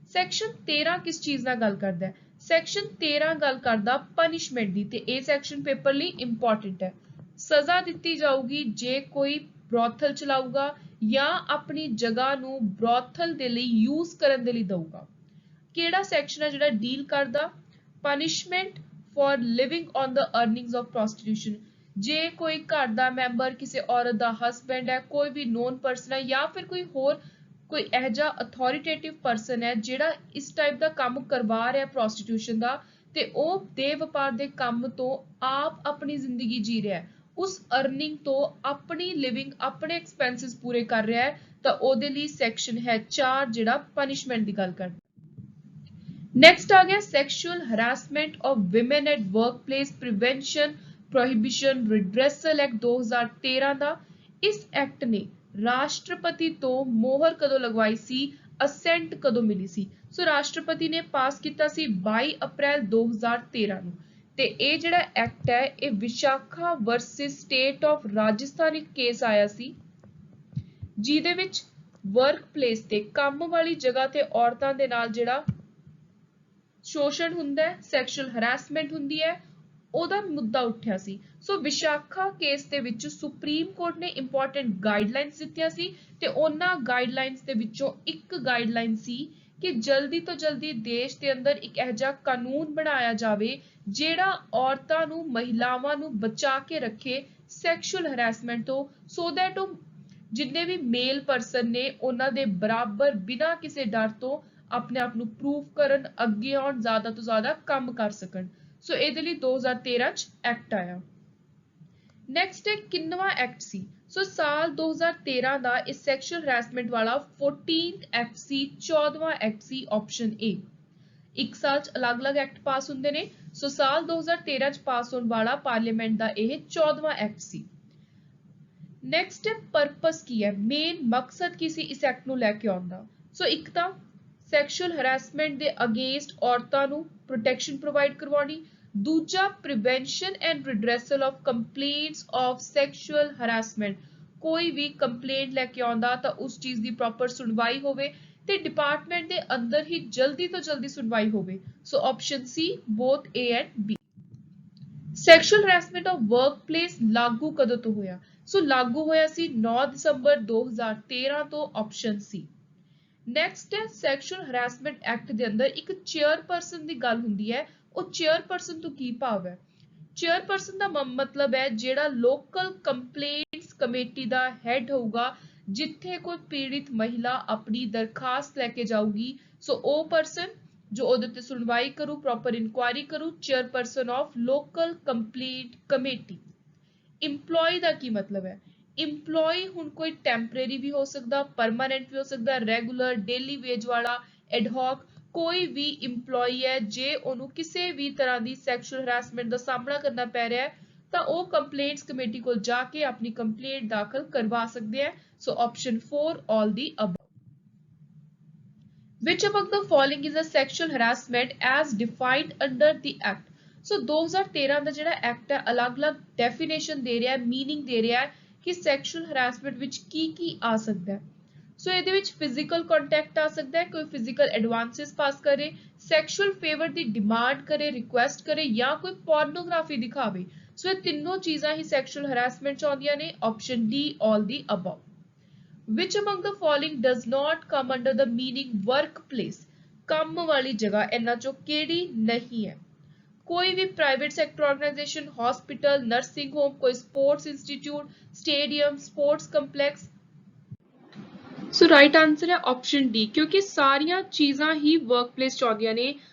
ਸੈਕਸ਼ਨ 13 ਕਿਸ ਚੀਜ਼ ਨਾਲ ਗੱਲ ਕਰਦਾ ਹੈ? ਸੈਕਸ਼ਨ 13 ਗੱਲ ਕਰਦਾ ਪਨਿਸ਼ਮੈਂਟ ਦੀ ਤੇ ਇਹ ਸੈਕਸ਼ਨ ਪੇਪਰ ਲਈ ਇੰਪੋਰਟੈਂਟ ਹੈ। ਸਜ਼ਾ ਦਿੱਤੀ ਜਾਊਗੀ ਜੇ ਕੋਈ ਬ੍ਰੋਥਲ ਚਲਾਊਗਾ ਜਾਂ ਆਪਣੀ ਜਗ੍ਹਾ ਨੂੰ ਬ੍ਰੋਥਲ ਦੇ ਲਈ ਯੂਜ਼ ਕਰਨ ਦੇ ਲਈ ਦਊਗਾ। ਕਿਹੜਾ ਸੈਕਸ਼ਨ ਹੈ ਜਿਹੜਾ ਡੀਲ ਕਰਦਾ punishment for living on the earnings of prostitution. ਜੇ ਕੋਈ ਘਰ ਦਾ ਮੈਂਬਰ ਕਿਸੇ ਔਰਤ ਦਾ ਹਸਬੈਂਡ ਹੈ, ਕੋਈ ਵੀ ਨੋਨ ਪਰਸਨ ਹੈ ਜਾਂ ਫਿਰ ਕੋਈ ਹੋਰ ਕੋਈ ਇਹੋ ਜਿਹਾ ਅਥਾਰਟੇਟਿਵ ਪਰਸਨ ਹੈ ਜਿਹੜਾ ਇਸ ਟਾਈਪ ਦਾ ਕੰਮ ਕਰਵਾ ਰਿਹਾ ਪ੍ਰੋਸਟੀਟਿਊਸ਼ਨ ਦਾ ਤੇ ਉਹ ਦੇ ਵਪਾਰ ਦੇ ਕੰਮ ਤੋਂ ਆਪ ਆਪਣੀ ਜ਼ਿੰਦਗੀ ਜੀ ਰਿਹਾ ਹੈ, ਉਸ ਅਰਨਿੰਗ ਤੋਂ ਆਪਣੀ ਲਿਵਿੰਗ ਆਪਣੇ ਐਕਸਪੈਂਸਸ ਪੂਰੇ ਕਰ ਰਿਹਾ ਹੈ ਤਾਂ ਉਹਦੇ ਲਈ ਸੈਕਸ਼ਨ ਹੈ 4 ਜਿਹੜਾ ਪਨਿਸ਼ਮੈਂਟ ਦੀ ਗੱਲ ਕਰਦਾ। ਨੈਕਸਟ ਆ ਗਿਆ sexual harassment of women at workplace prevention prohibition redressal act 2013 ਦਾ। ਇਸ ਐਕਟ ਨੇ ਰਾਸ਼ਟਰਪਤੀ ਤੋਂ ਮੋਹਰ ਕਦੋਂ ਲਗਵਾਈ ਸੀ, ਅਸੈਂਟ ਕਦੋਂ ਮਿਲੀ ਸੀ? ਸੋ ਰਾਸ਼ਟਰਪਤੀ ਨੇ ਪਾਸ ਕੀਤਾ ਸੀ 22 ਅਪ੍ਰੈਲ 2013 ਨੂੰ ਤੇ ਇਹ ਜਿਹੜਾ ਐਕਟ ਹੈ ਇਹ Vishakha versus state of Rajasthan ਇੱਕ ਕੇਸ ਆਇਆ ਸੀ ਜਿਹਦੇ ਵਿੱਚ ਵਰਕ ਪਲੇਸ ਤੇ ਕੰਮ ਵਾਲੀ ਜਗ੍ਹਾ ਤੇ ਔਰਤਾਂ ਦੇ ਨਾਲ ਜਿਹੜਾ ਸ਼ੋਸ਼ਣ ਹੁੰਦਾ ਹੈ, ਸੈਕਸ਼ੂਅਲ ਹਰਾਸਮੈਂਟ ਹੁੰਦੀ ਹੈ, ਉਹਦਾ ਮੁੱਦਾ ਉੱਠਿਆ ਸੀ। ਸੋ ਵਿਸ਼ਾਖਾ ਕੇਸ ਦੇ ਵਿੱਚ ਸੁਪਰੀਮ ਕੋਰਟ ਨੇ ਇੰਪੋਰਟੈਂਟ ਗਾਈਡਲਾਈਨਸ ਦਿੱਤੀਆਂ ਸੀ ਤੇ ਉਹਨਾਂ ਗਾਈਡਲਾਈਨਸ ਦੇ ਵਿੱਚੋਂ ਇੱਕ ਗਾਈਡਲਾਈਨ ਸੀ ਕਿ ਜਲਦੀ ਤੋਂ ਜਲਦੀ ਦੇਸ਼ ਦੇ ਅੰਦਰ ਇੱਕ ਇਹੋ ਜਿਹਾ ਕਾਨੂੰਨ ਬਣਾਇਆ ਜਾਵੇ ਜਿਹੜਾ ਔਰਤਾਂ ਨੂੰ ਮਹਿਲਾਵਾਂ ਨੂੰ ਬਚਾ ਕੇ ਰੱਖੇ ਸੈਕਸ਼ੂਅਲ ਹਰਾਸਮੈਂਟ ਤੋਂ ਸੋ ਦੈਟ ਉਹ ਜਿੰਨੇ ਵੀ ਮੇਲ ਪਰਸਨ ਨੇ ਉਹਨਾਂ ਦੇ ਬਰਾਬਰ ਬਿਨਾਂ ਕਿਸੇ ਡਰ ਤੋਂ ਆਪਣੇ ਆਪ ਨੂੰ ਪ੍ਰੂਵ ਕਰਨ, ਅੱਗੇ ਆਉਣ, ਜ਼ਿਆਦਾ ਤੋਂ ਜ਼ਿਆਦਾ ਕੰਮ ਕਰ ਸਕਣ। ਸੋ ਇਹਦੇ ਲਈ 2013 ਚ ਐਕਟ ਆਇਆ। ਨੈਕਸਟ ਹੈ ਕਿੰਨਵਾਂ ਐਕਟ ਸੀ? ਸੋ ਸਾਲ 2013 ਦਾ ਇਸ ਸੈਕਸ਼ੂਅਲ ਹਰਾਸਮੈਂਟ ਵਾਲਾ 14th ਐਕਟ ਸੀ, 14ਵਾਂ ਐਕਟ ਸੀ ਆਪਸ਼ਨ ਏ। ਇੱਕ ਸਾਲ ਚ ਅਲੱਗ-ਅਲੱਗ ਐਕਟ ਪਾਸ ਹੁੰਦੇ ਨੇ। ਸੋ ਸਾਲ 2013 ਚ ਪਾਸ ਹੋਣ ਵਾਲਾ ਪਾਰਲੀਮੈਂਟ ਦਾ ਇਹ 14ਵਾਂ ਐਕਟ ਸੀ। ਨੈਕਸਟ ਹੈ ਪਰਪਸ ਕੀ ਹੈ, ਮੇਨ ਮਕਸਦ ਕੀ ਸੀ ਇਸ ਐਕਟ ਨੂੰ ਲੈ ਕੇ ਆਉਣ ਦਾ? ਸੋ ਇੱਕ ਤਾਂ ਸੈਕਸ਼ੂਅਲ ਹਰਾਸਮੈਂਟ ਦੇ ਅਗੇਂਸਟ ਔਰਤਾਂ ਨੂੰ ਪ੍ਰੋਟੈਕਸ਼ਨ ਪ੍ਰੋਵਾਈਡ ਕਰਵਾਉਣੀ, ਦੂਜਾ prevention and redressal of complaints of sexual harassment. ਕੋਈ ਵੀ ਕੰਪਲੇਂਟ ਲੈ ਕੇ ਆਉਂਦਾ ਤਾਂ ਉਸ ਚੀਜ਼ ਦੀ ਪ੍ਰੋਪਰ ਸੁਣਵਾਈ ਹੋਵੇ ਤੇ ਡਿਪਾਰਟਮੈਂਟ ਦੇ ਅੰਦਰ ਹੀ ਜਲਦੀ ਤੋਂ ਜਲਦੀ ਸੁਣਵਾਈ ਹੋਵੇ। ਸੋ option C both A and B. Sexual harassment of workplace ਲਾਗੂ ਕਦੋਂ ਤੋਂ ਹੋਇਆ? ਸੋ ਲਾਗੂ ਹੋਇਆ ਸੀ 9 ਦਸੰਬਰ 2013 ਤੋਂ, ਆਪਸ਼ਨ ਸੀ। ਨੈਕਸਟ ਹੈ ਸੈਕਸ਼ੂਅਲ ਹਰਾਸਮੈਂਟ ਐਕਟ ਦੇ ਅੰਦਰ ਇੱਕ ਚੇਅਰਪਰਸਨ ਦੀ ਗੱਲ ਹੁੰਦੀ ਹੈ। ਉਹ ਚੇਅਰਪਰਸਨ ਤੋਂ ਕੀ ਭਾਵ ਹੈ? ਚੇਅਰਪਰਸਨ ਦਾ ਮਤਲਬ ਹੈ ਜਿਹੜਾ ਲੋਕਲ ਕੰਪਲੇਂਟਸ ਕਮੇਟੀ ਦਾ ਹੈਡ ਹੋਊਗਾ, ਜਿੱਥੇ ਕੋਈ ਪੀੜਿਤ ਮਹਿਲਾ ਆਪਣੀ ਦਰਖਾਸਤ ਲੈ ਕੇ ਜਾਊਗੀ। ਸੋ ਉਹ ਪਰਸਨ ਜੋ ਉਹਦੇ ਤੇ ਸੁਣਵਾਈ ਕਰੂ, ਪ੍ਰੋਪਰ ਇਨਕੁਆਇਰੀ ਕਰੂ, chairperson of local complaint committee. Employee ਦਾ ਕੀ ਮਤਲਬ ਹੈ? ਇੰਪਲੋਈ ਹੁਣ ਕੋਈ ਟੈਂਪਰੇਰੀ ਵੀ ਹੋ ਸਕਦਾ, ਪਰਮਾਨੈਂਟ ਵੀ ਹੋ ਸਕਦਾ, ਰੈਗੂਲਰ, ਡੇਲੀ ਵੇਜ ਵਾਲਾ, ਐਡਹੌਕ, ਕੋਈ ਵੀ ਇੰਪਲੋਈ ਹੈ ਜੇ ਉਹਨੂੰ ਕਿਸੇ ਵੀ ਤਰ੍ਹਾਂ ਦੀ ਸੈਕਸ਼ੂਅਲ ਹਰਾਸਮੈਂਟ ਦਾ ਸਾਹਮਣਾ ਕਰਨਾ ਪੈ ਰਿਹਾ ਹੈ ਤਾਂ ਉਹ ਕੰਪਲੇਂਟਸ ਕਮੇਟੀ ਕੋਲ ਜਾ ਕੇ ਆਪਣੀ ਕੰਪਲੇਂਟ ਦਾਖਲ ਕਰਵਾ ਸਕਦੇ ਹੈ। So option 4 all the above। Which among the following is a sexual harassment as defined under the act? ਸੋ 2013 ਦਾ ਜਿਹੜਾ ਐਕਟ ਹੈ ਅਲੱਗ-ਅਲੱਗ ਡੈਫੀਨੇਸ਼ਨ ਦੇ ਰਿਹਾ ਹੈ, ਮੀਨਿੰਗ ਦੇ ਰਿਹਾ ਹੈ ਕਿ ਸੈਕਸ਼ੂਅਲ ਹਰਾਸਮੈਂਟ ਵਿੱਚ ਕੀ ਆ ਸਕਦਾ ਹੈ। ਸੋ ਇਹਦੇ ਵਿੱਚ ਫਿਜ਼ੀਕਲ ਕੰਟੈਕਟ ਆ ਸਕਦਾ ਹੈ, ਕੋਈ ਫਿਜ਼ੀਕਲ ਐਡਵਾਂਸਸ ਪਾਸ ਕਰੇ, ਸੈਕਸ਼ੂਅਲ ਫੇਵਰ ਦੀ ਡਿਮਾਂਡ ਕਰੇ, ਰਿਕੁਐਸਟ ਕਰੇ ਜਾਂ ਕੋਈ ਪੋਰਨੋਗ੍ਰਾਫੀ ਦਿਖਾਵੇ। ਸੋ ਇਹ ਤਿੰਨੋਂ ਚੀਜ਼ਾਂ ਹੀ ਸੈਕਸ਼ੂਅਲ ਹਰਾਸਮੈਂਟ ਚ ਆਉਂਦੀਆਂ ਨੇ। Option D all the above। Which among the following does not come under the meaning workplace? ਕੰਮ ਵਾਲੀ ਜਗ੍ਹਾ ਇਹਨਾਂ ਚੋਂ ਕਿਹੜੀ ਨਹੀਂ ਹੈ? कोई भी private sector organisation, hospital, nursing home, कोई sports institute, stadium, sports complex. So right answer है ऑप्शन डी, क्योंकि सारिया चीज़ां ही वर्कप्लेस चाਹੁੰਦੀਆਂ ਨੇ।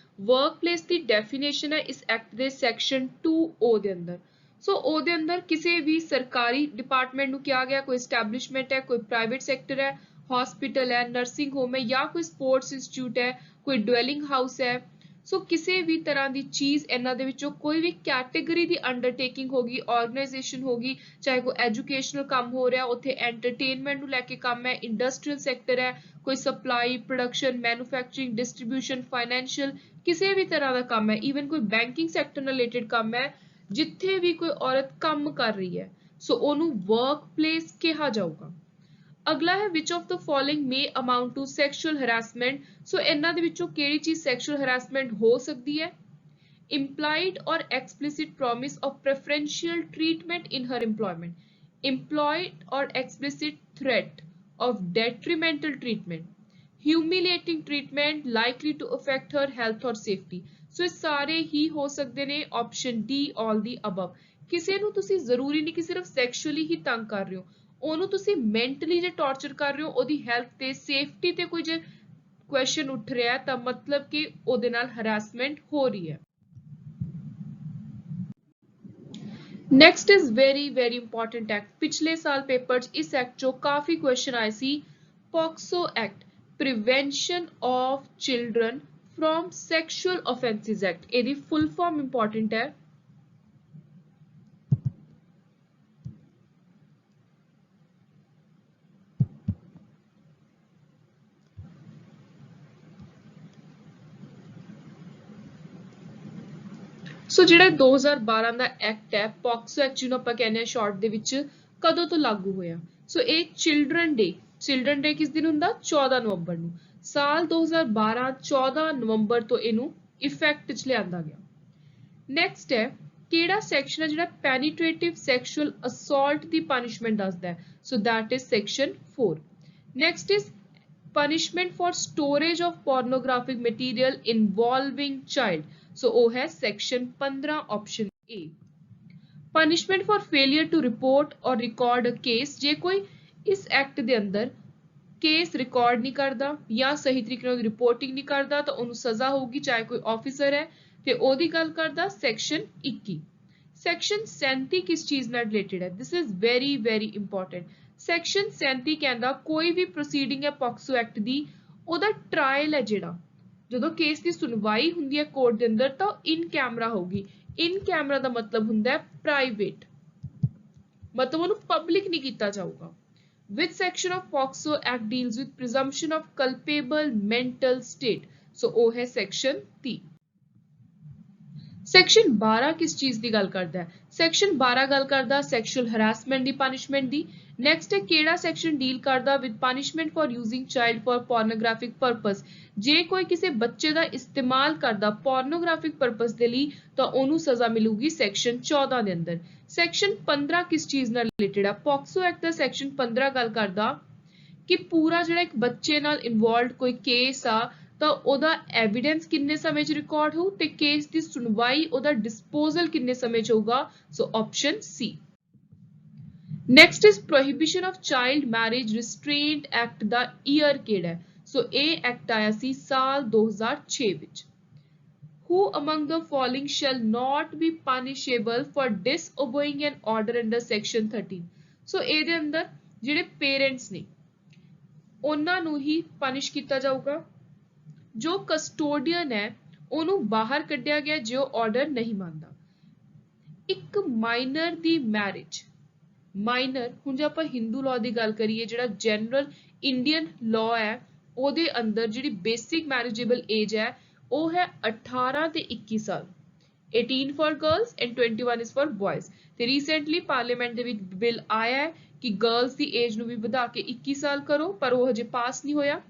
वर्कप्लेस ਦੀ ਡੈਫੀਨੇਸ਼ਨ ਹੈ ਇਸ ਐਕਟ ਦੇ ਸੈਕਸ਼ਨ 2O ਦੇ ਅੰਦਰ। ਸੋ ਉਹਦੇ ਅੰਦਰ ਕਿਸੇ ਵੀ ਸਰਕਾਰੀ ਡਿਪਾਰਟਮੈਂਟ ਨੂੰ ਕਿਹਾ ਗਿਆ, ਕੋਈ ਐਸਟੈਬਲਿਸ਼ਮੈਂਟ ਹੈ, ਕੋਈ ਪ੍ਰਾਈਵੇਟ ਸੈਕਟਰ ਹੈ, हॉस्पिटल है, नर्सिंग होम है, या कोई स्पोर्ट्स इंस्टीट्यूट है, कोई ड्वेलिंग हाउस है। सो किसी भी तरह की चीज़ इन्हां दे विचों कोई भी कैटेगरी की अंडरटेकिंग होगी, ऑर्गेनाइजेशन होगी, चाहे कोई एजुकेशनल काम हो रहा, उत्थे एंटरटेनमेंट नूं लैके काम है, इंडस्ट्रीयल सैक्टर है, कोई supply, production, manufacturing, distribution, financial, किसी भी तरह का काम है, ईवन कोई बैंकिंग सैक्टर नाल रिलेटेड काम है, जिथे भी कोई औरत काम कर रही है, सो उहनूं वर्क प्लेस कहा जाऊगा। अगला है which of the following may amount to sexual harassment. So इन्हां दे विचों किहड़ी चीज सैक्शुअल हरासमेंट हो सकती है? implied or explicit promise of preferential treatment in her employment, implied or explicit threat of detrimental treatment, humiliating treatment likely to affect her health or safety। सो ये सारे ही हो सकते ने, option D all the above. किसी ਨੂੰ ਤੁਸੀਂ ਜ਼ਰੂਰੀ ਨਹੀਂ ਕਿ ਸਿਰਫ ਸੈਕਸ਼ੂਅਲੀ ਹੀ ਤੰਗ ਕਰ ਰਹੇ ਹੋ, ਉਹਨੂੰ ਤੁਸੀਂ ਮੈਂਟਲੀ ਜੇ ਟੌਰਚਰ ਕਰ ਰਹੇ ਹੋ, ਉਹਦੀ ਹੈਲਥ ਤੇ ਸੇਫਟੀ ਤੇ ਕੋਈ ਜੇ ਕੁਐਸਚਨ ਉੱਠ ਰਿਹਾ ਹੈ ਤਾਂ ਮਤਲਬ ਕਿ ਉਹਦੇ ਨਾਲ ਹਰਾਸਮੈਂਟ ਹੋ ਰਹੀ ਹੈ। Next is very important act. पिछले साल पेपर इस एक्ट चो काफी क्वेश्चन आए सी। POCSO act, prevention of children from sexual offences act, एदी फुल फॉर्म इंपॉर्टेंट है। सो जिहड़ा 2012 ਦਾ ਐਕਟ ਹੈ ਪੌਕਸੋ ਐਕਟ ਜਿਹਨੂੰ ਆਪਾਂ ਕਹਿੰਦੇ ਆ ਸ਼ਾਰਟ ਦੇ ਵਿੱਚ, ਕਦੋਂ ਤੋਂ ਲਾਗੂ ਹੋਇਆ? ਸੋ ਇਹ ਚਿਲਡਰਨ ਡੇ ਕਿਸ ਦਿਨ ਹੁੰਦਾ? 14 ਨਵੰਬਰ ਨੂੰ। ਸਾਲ 2012 14 ਨਵੰਬਰ ਤੋਂ ਇਹਨੂੰ ਇਫੈਕਟ 'ਚ ਲਿਆਂਦਾ ਗਿਆ। ਨੈਕਸਟ ਹੈ ਕਿਹੜਾ ਸੈਕਸ਼ਨ ਹੈ ਜਿਹੜਾ ਪੈਨੀਟ੍ਰੇਟਿਵ ਸੈਕਸ਼ੂਅਲ ਅਸੌਲਟ ਦੀ ਪਨਿਸ਼ਮੈਂਟ ਦੱਸਦਾ ਹੈ? So that is section 4। Next is punishment for storage of pornographic material involving child, so ਉਹ ਹੈ section 15 option A। punishment for failure to report or record a case, ਜੇ ਕੋਈ ਇਸ ਐਕਟ ਦੇ ਅੰਦਰ ਕੇਸ ਰਿਕਾਰਡ ਨਹੀਂ ਕਰਦਾ ਜਾਂ ਸਹੀ ਤਰੀਕੇ ਨਾਲ ਰਿਪੋਰਟਿੰਗ ਨਹੀਂ ਕਰਦਾ ਤਾਂ ਉਹਨੂੰ ਸਜ਼ਾ ਹੋਊਗੀ, ਚਾਹੇ ਕੋਈ ਆਫੀਸਰ ਹੈ ਤੇ ਉਹਦੀ ਗੱਲ ਕਰਦਾ section 21। section 37 ਕਿਸ ਚੀਜ਼ ਨਾਲ ਰਿਲੇਟਡ ਹੈ? this is very important। Section 37 ਕਹਿੰਦਾ ਕੋਈ ਵੀ ਪ੍ਰੋਸੀਡਿੰਗ ਹੈ ਪੌਕਸੋ ਐਕਟ ਦੀ, ਉਹਦਾ ਟ੍ਰਾਇਲ ਹੈ ਜਿਹੜਾ, ਜਦੋਂ ਕੇਸ ਦੀ ਸੁਣਵਾਈ ਹੁੰਦੀ ਹੈ ਕੋਰਟ ਦੇ ਅੰਦਰ ਤਾਂ ਇਨ ਕੈਮਰਾ ਹੋਊਗੀ। ਇਨ ਕੈਮਰਾ ਦਾ ਮਤਲਬ ਹੁੰਦਾ ਹੈ ਪ੍ਰਾਈਵੇਟ, ਮਤਲਬ ਉਹਨੂੰ ਪਬਲਿਕ ਨਹੀਂ ਕੀਤਾ ਜਾਊਗਾ। Which section of POCSO act deals with presumption of culpable mental state, so ਉਹ ਹੈ ਸੈਕਸ਼ਨ 30। ਸੈਕਸ਼ਨ 12 ਕਿਸ ਚੀਜ਼ ਦੀ ਗੱਲ ਕਰਦਾ ਹੈ? ਸੈਕਸ਼ਨ 12 ਗੱਲ ਕਰਦਾ ਸੈਕਸ਼ੂਅਲ ਹਰਾਸਮੈਂਟ ਦੀ ਪਨਿਸ਼ਮੈਂਟ ਦੀ। ਨੈਕਸਟ ਹੈ ਕਿਹੜਾ ਸੈਕਸ਼ਨ ਡੀਲ ਕਰਦਾ with punishment for using child for pornographic purpose, ਜੇ ਕੋਈ ਕਿਸੇ ਬੱਚੇ ਦਾ ਇਸਤੇਮਾਲ ਕਰਦਾ ਪੋਰਨੋਗ੍ਰਾਫਿਕ ਪਰਪਸ ਦੇ ਲਈ ਤਾਂ ਉਹਨੂੰ ਸਜ਼ਾ ਮਿਲੂਗੀ ਸੈਕਸ਼ਨ 14 ਦੇ ਅੰਦਰ। ਸੈਕਸ਼ਨ 15 ਕਿਸ ਚੀਜ਼ ਨਾਲ ਰਿਲੇਟਡ ਆ? ਪੌਕਸੋ ਐਕਟ ਦਾ ਸੈਕਸ਼ਨ 15 ਗੱਲ ਕਰਦਾ ਕਿ ਪੂਰਾ ਜਿਹੜਾ ਇੱਕ ਬੱਚੇ ਨਾਲ ਇਨਵੋਲਵਡ ਕੋਈ ਕੇਸ ਆ ਤਾਂ ਉਹਦਾ ਐਵੀਡੈਂਸ ਕਿੰਨੇ ਸਮੇਂ 'ਚ ਰਿਕਾਰਡ ਹੋਊ ਤੇ ਕੇਸ ਦੀ ਸੁਣਵਾਈ ਉਹਦਾ ਡਿਸਪੋਜ਼ਲ ਕਿੰਨੇ ਸਮੇਂ 'ਚ ਹੋਊਗਾ? So option C. Next is prohibition of child marriage restraint act ਦਾ ਈਅਰ ਕਿਹੜਾ ਹੈ? ਸੋ ਇਹ ਐਕਟ ਆਇਆ ਸੀ ਸਾਲ 2006 ਵਿੱਚ। Who among the following shall not be punishable for disobeying an order under section 13? ਸੋ ਇਹਦੇ ਅੰਦਰ ਜਿਹੜੇ ਪੇਰੈਂਟਸ ਨੇ ਉਹਨਾਂ ਨੂੰ ਹੀ ਪਨਿਸ਼ ਕੀਤਾ ਜਾਊਗਾ। ਜੋ ਕਸਟੋਡੀਅਨ ਹੈ ਉਹਨੂੰ ਬਾਹਰ ਕੱਢਿਆ ਗਿਆ ਜੇ ਉਹ ਆਰਡਰ ਨਹੀਂ ਮੰਨਦਾ। ਇੱਕ ਮਾਈਨਰ ਦੀ ਮੈਰਿਜ, ਮਾਈਨਰ ਹੁਣ ਜੇ ਆਪਾਂ ਹਿੰਦੂ ਲਾਅ ਦੀ ਗੱਲ ਕਰੀਏ, ਜਿਹੜਾ ਜਨਰਲ ਇੰਡੀਅਨ ਲਾਅ ਹੈ ਉਹਦੇ ਅੰਦਰ ਜਿਹੜੀ ਬੇਸਿਕ ਮੈਰਿਜੇਬਲ ਏਜ ਹੈ ਉਹ ਹੈ 18 ਤੇ 21 ਸਾਲ। 18 for girls and 21 is for boys. ਤੇ ਰੀਸੈਂਟਲੀ ਪਾਰਲੀਮੈਂਟ ਦੇ ਵਿੱਚ ਬਿੱਲ ਆਇਆ ਹੈ ਕਿ ਗਰਲਸ ਦੀ ਏਜ ਨੂੰ ਵੀ ਵਧਾ ਕੇ 21 ਸਾਲ ਕਰੋ, ਪਰ ਉਹ ਹਜੇ ਪਾਸ ਨਹੀਂ ਹੋਇਆ।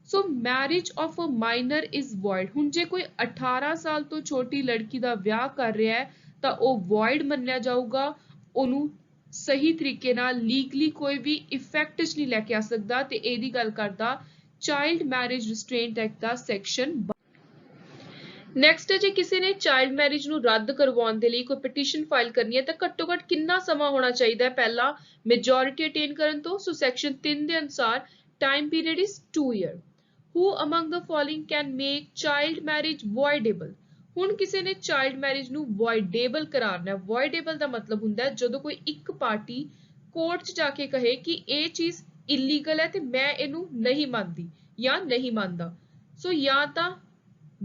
So marriage of a minor is void. ਹੁਣ ਜੇ ਕੋਈ 18 ਸਾਲ ਤੋਂ ਛੋਟੀ ਲੜਕੀ ਦਾ ਵਿਆਹ ਕਰ ਰਿਹਾ ਹੈ ਤਾਂ ਉਹ ਵॉइड ਮੰਨਿਆ ਜਾਊਗਾ, ਉਹਨੂੰ ਸਹੀ ਤਰੀਕੇ ਨਾਲ ਲੀਗਲੀ ਕੋਈ ਵੀ ਇਫੈਕਟ 'ਚ ਨਹੀਂ ਲੈ ਕੇ ਆ ਸਕਦਾ। ਤੇ ਇਹਦੀ ਗੱਲ ਕਰਦਾ ਚਾਈਲਡ ਮੈਰਿਜ ਰਿਸਟ੍ਰੇਂਟ ਐਕਟ ਦਾ ਸੈਕਸ਼ਨ। ਨੈਕਸਟ ਹੈ ਜੇ ਕਿਸੇ ਨੇ ਚਾਈਲਡ ਮੈਰਿਜ ਨੂੰ ਰੱਦ ਕਰਵਾਉਣ ਦੇ ਲਈ ਕੋਈ ਪਟੀਸ਼ਨ ਫਾਈਲ ਕਰਨੀ ਹੈ ਤਾਂ ਘੱਟੋ ਘੱਟ ਕਿੰਨਾ ਸਮਾਂ ਹੋਣਾ ਚਾਹੀਦਾ ਹੈ ਪਹਿਲਾਂ ਮੈਜੋਰਿਟੀ ਅਟੇਨ ਕਰਨ ਤੋਂ। ਸੋ ਸੈਕਸ਼ਨ 3 ਦੇ ਅਨੁਸਾਰ time period is 2 year. Who among the following can make child marriage voidable? ਹੁਣ ਕਿਸੇ ਨੇ ਚਾਈਲਡ ਮੈਰਿਜ ਨੂੰ voidable ਕਰਾਰਨਾ ਹੈ। voidable ਦਾ ਮਤਲਬ ਹੁੰਦਾ ਹੈ ਜਦੋਂ ਕੋਈ ਇੱਕ ਪਾਰਟੀ ਕੋਰਟ 'ਚ ਜਾ ਕੇ ਕਹੇ ਕਿ ਇਹ ਚੀਜ਼ ਇਲੀਗਲ ਹੈ ਤੇ ਮੈਂ ਇਹਨੂੰ ਨਹੀਂ ਮੰਨਦੀ ਜਾਂ ਨਹੀਂ ਮੰਨਦਾ। ਸੋ ਜਾਂ ਤਾਂ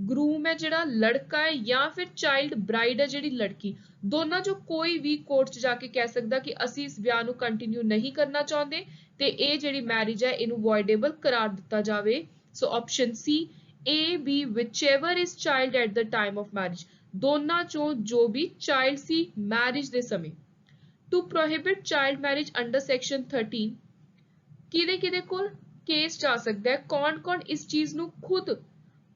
ਗਰੂਮ ਹੈ ਜਿਹੜਾ ਲੜਕਾ ਹੈ ਜਾਂ ਫਿਰ ਚਾਈਲਡ ਬ੍ਰਾਈਡ ਹੈ ਜਿਹੜੀ ਲੜਕੀ, ਦੋਨਾਂ ਚੋਂ ਕੋਈ ਵੀ ਕੋਰਟ 'ਚ ਜਾ ਕੇ ਕਹਿ ਸਕਦਾ ਕਿ ਅਸੀਂ ਇਸ ਵਿਆਹ ਨੂੰ ਕੰਟੀਨਿਊ ਨਹੀਂ ਕਰਨਾ ਚਾਹੁੰਦੇ ਤੇ ਇਹ ਜਿਹੜੀ ਮੈਰਿਜ ਹੈ ਇਹਨੂੰ voidable ਕਰਾਰ ਦਿੱਤਾ ਜਾਵੇ। So option C, A, B, whichever is child at the time of marriage, ਦੋਨਾਂ ਚੋਂ ਜੋ ਵੀ child ਸੀ marriage ਦੇ ਸਮੇਂ। To prohibit child marriage under section 13, ਕਿਹਦੇ ਕੋਲ ਕੇਸ ਜਾ ਸਕਦਾ ਹੈ, ਕੌਣ ਇਸ ਚੀਜ਼ ਨੂੰ ਖੁਦ